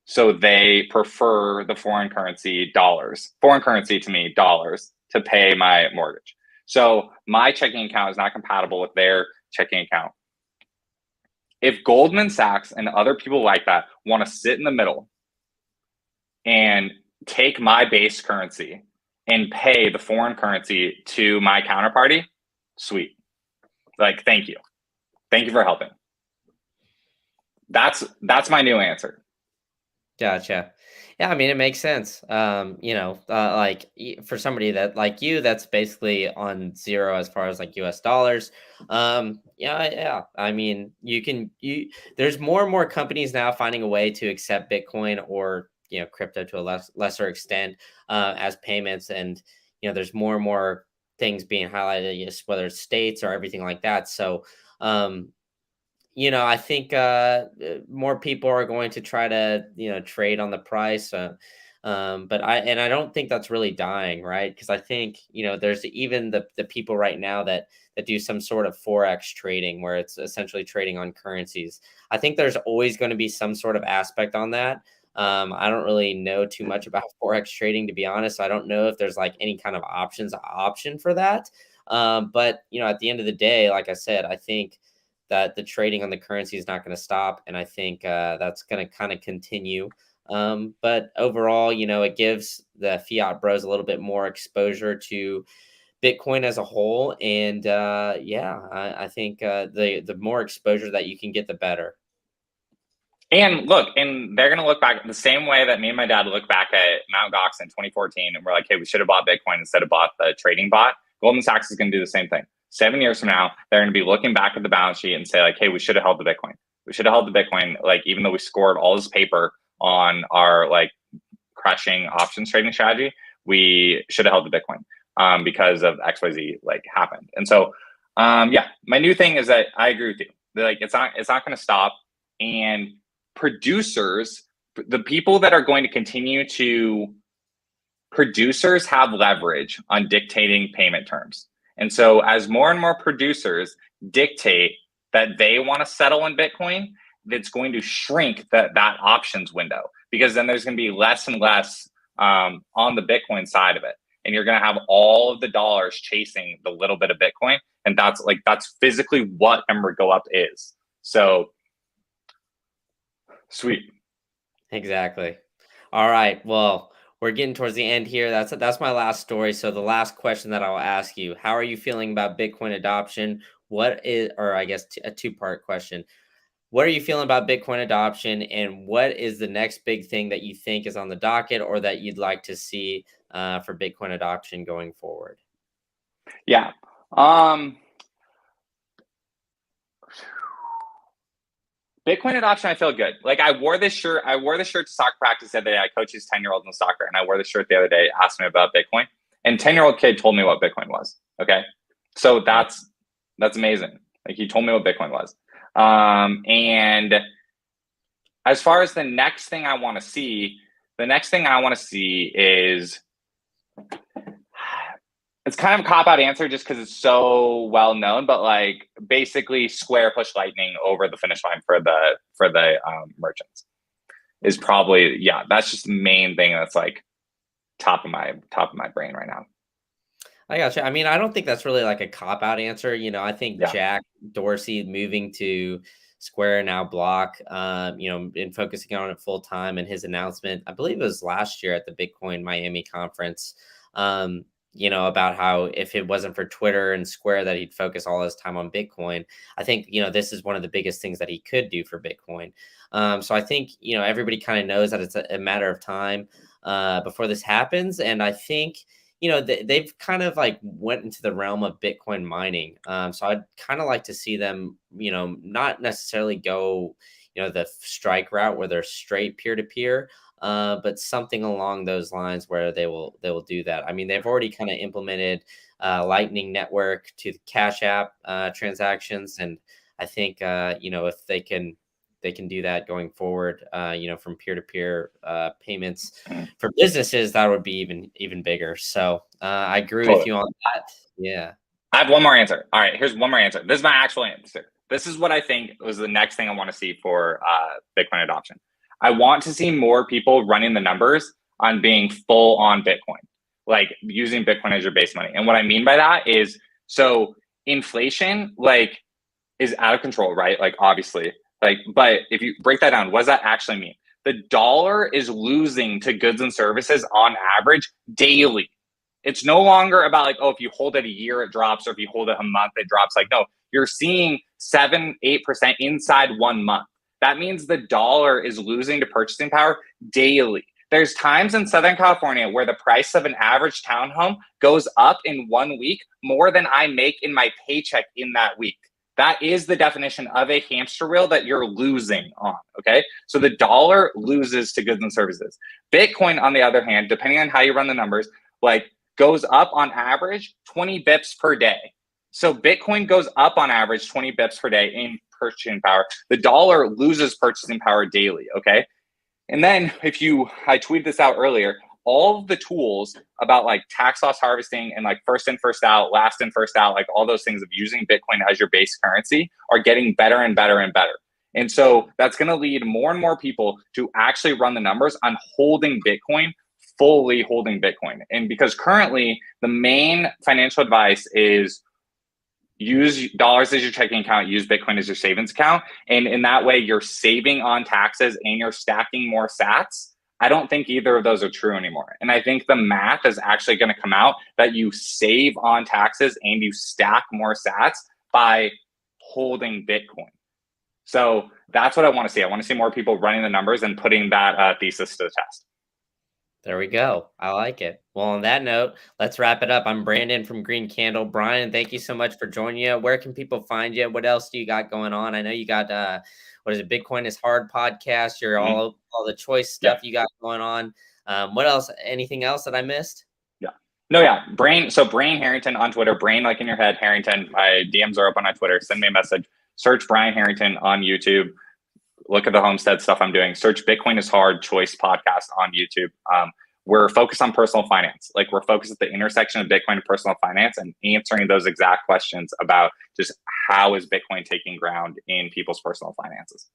So they prefer the foreign currency to me, dollars, to pay my mortgage. So my checking account is not compatible with their checking account. If Goldman Sachs and other people like that want to sit in the middle and take my base currency and pay the foreign currency to my counterparty, sweet. Like, thank you. Thank you for helping. That's my new answer. Gotcha. Yeah, I mean, it makes sense. Like for somebody that like you, that's basically on zero as far as like US dollars. Yeah. I mean, there's more and more companies now finding a way to accept Bitcoin or, crypto to a lesser extent as payments. And, there's more and more things being highlighted, whether it's states or everything like that. So, I think more people are going to try to, trade on the price. But I don't think that's really dying, right? Because I think, there's even the people right now that do some sort of Forex trading where it's essentially trading on currencies. I think there's always going to be some sort of aspect on that. I don't really know too much about Forex trading, to be honest. I don't know if there's like any kind of option for that. But, at the end of the day, like I said, I think that the trading on the currency is not going to stop. And I think that's going to kind of continue. But overall, it gives the fiat bros a little bit more exposure to Bitcoin as a whole. And I think the more exposure that you can get, the better. And look, and they're going to look back the same way that me and my dad look back at Mt. Gox in 2014. And we're like, hey, we should have bought Bitcoin instead of bought the trading bot. Goldman Sachs is going to do the same thing. 7 years from now, they're going to be looking back at the balance sheet and say like, hey, we should have held the Bitcoin. We should have held the Bitcoin. Like, even though we scored all this paper on our like crushing options trading strategy, we should have held the Bitcoin because of XYZ like happened. And so, my new thing is that I agree with you. Like, it's not going to stop. And producers, the people that are going to continue to producers have leverage on dictating payment terms. And so as more and more producers dictate that they want to settle in Bitcoin, that's going to shrink that options window, because then there's going to be less and less on the Bitcoin side of it. And you're going to have all of the dollars chasing the little bit of Bitcoin. And that's physically what Ember Go Up is. So sweet. Exactly. All right. Well, we're getting towards the end here. That's my last story. So the last question that I'll ask you, how are you feeling about Bitcoin adoption? What is, or I guess a two-part question. What are you feeling about Bitcoin adoption, and what is the next big thing that you think is on the docket or that you'd like to see for Bitcoin adoption going forward? Yeah. Bitcoin adoption, I feel good. Like I wore this shirt to soccer practice the other day. I coach these 10-year-olds in soccer, and I wore the shirt the other day, asked me about Bitcoin. And 10-year-old kid told me what Bitcoin was. Okay. So that's amazing. Like he told me what Bitcoin was. And as far as the next thing I want to see, is, it's kind of a cop-out answer just because it's so well known, but like basically Square push Lightning over the finish line for the merchants is probably, yeah, that's just the main thing that's like top of my brain right now. I gotcha. I mean, I don't think that's really like a cop-out answer. I think Jack Dorsey moving to Square, now Block, and focusing on it full time, and his announcement, I believe it was last year at the Bitcoin Miami conference, about how if it wasn't for Twitter and Square that he'd focus all his time on Bitcoin. I think, this is one of the biggest things that he could do for Bitcoin. So I think, everybody kind of knows that it's a matter of time before this happens. And I think, they've kind of like went into the realm of Bitcoin mining. So I'd kind of like to see them, not necessarily go, the strike route where they're straight peer to peer, but something along those lines where they will do that. I mean, they've already kind of implemented Lightning Network to the Cash App transactions, and I think if they can do that going forward, from peer-to-peer payments for businesses, that would be even bigger. So I agree with you on that. Yeah. I have one more answer. All right, here's one more answer. This is my actual answer. This is what I think was the next thing I want to see for Bitcoin adoption. I want to see more people running the numbers on being full on Bitcoin, like using Bitcoin as your base money. And what I mean by that is, so inflation like is out of control, right? Like obviously, like, but if you break that down, what does that actually mean? The dollar is losing to goods and services on average daily. It's no longer about like, oh, if you hold it a year, it drops, or if you hold it a month, it drops. Like, no, you're seeing 7-8% inside 1 month. That means the dollar is losing to purchasing power daily. There's times in Southern California where the price of an average townhome goes up in 1 week more than I make in my paycheck in that week. That is the definition of a hamster wheel that you're losing on, okay? So the dollar loses to goods and services. Bitcoin, on the other hand, depending on how you run the numbers, like goes up on average 20 bips per day. So Bitcoin goes up on average 20 bips per day in purchasing power. The dollar loses purchasing power daily, okay? And then I tweeted this out earlier, all of the tools about like tax loss harvesting and like first in, first out, last in, first out, like all those things of using Bitcoin as your base currency are getting better and better and better. And so that's going to lead more and more people to actually run the numbers on holding Bitcoin, fully holding Bitcoin. And because currently the main financial advice is use dollars as your checking account, use Bitcoin as your savings account. And in that way, you're saving on taxes and you're stacking more sats. I don't think either of those are true anymore. And I think the math is actually going to come out that you save on taxes and you stack more sats by holding Bitcoin. So that's what I want to see. I want to see more people running the numbers and putting that thesis to the test. There we go. I like it. Well, on that note, let's wrap it up. I'm Brandon from Green Candle. Brian, thank you so much for joining you. Where can people find you? What else do you got going on? I know you got, what is it? Bitcoin is Hard podcast. You're all the choice stuff you got going on. What else? Anything else that I missed? Yeah. No, yeah. Brian Harrington on Twitter. Brain like in your head, Harrington. My DMs are open on Twitter. Send me a message. Search Brian Harrington on YouTube. Look at the Homestead stuff I'm doing. Search Bitcoin is Hard Choice podcast on YouTube. We're focused on personal finance. Like we're focused at the intersection of Bitcoin and personal finance and answering those exact questions about just how is Bitcoin taking ground in people's personal finances.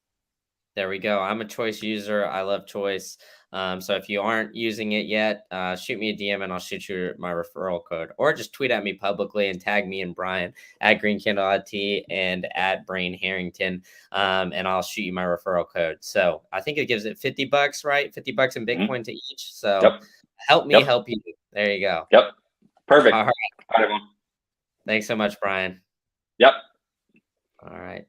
There we go. I'm a Choice user. I love Choice. So if you aren't using it yet, shoot me a DM and I'll shoot you my referral code, or just tweet at me publicly and tag me and Brian at GreenCandleIT and at Brian Harrington, and I'll shoot you my referral code. So I think it gives it $50, right? $50 in Bitcoin to each. So Yep. help me help you. There you go. Yep. Perfect. All right. All right, everyone. Thanks so much, Brian. Yep. All right.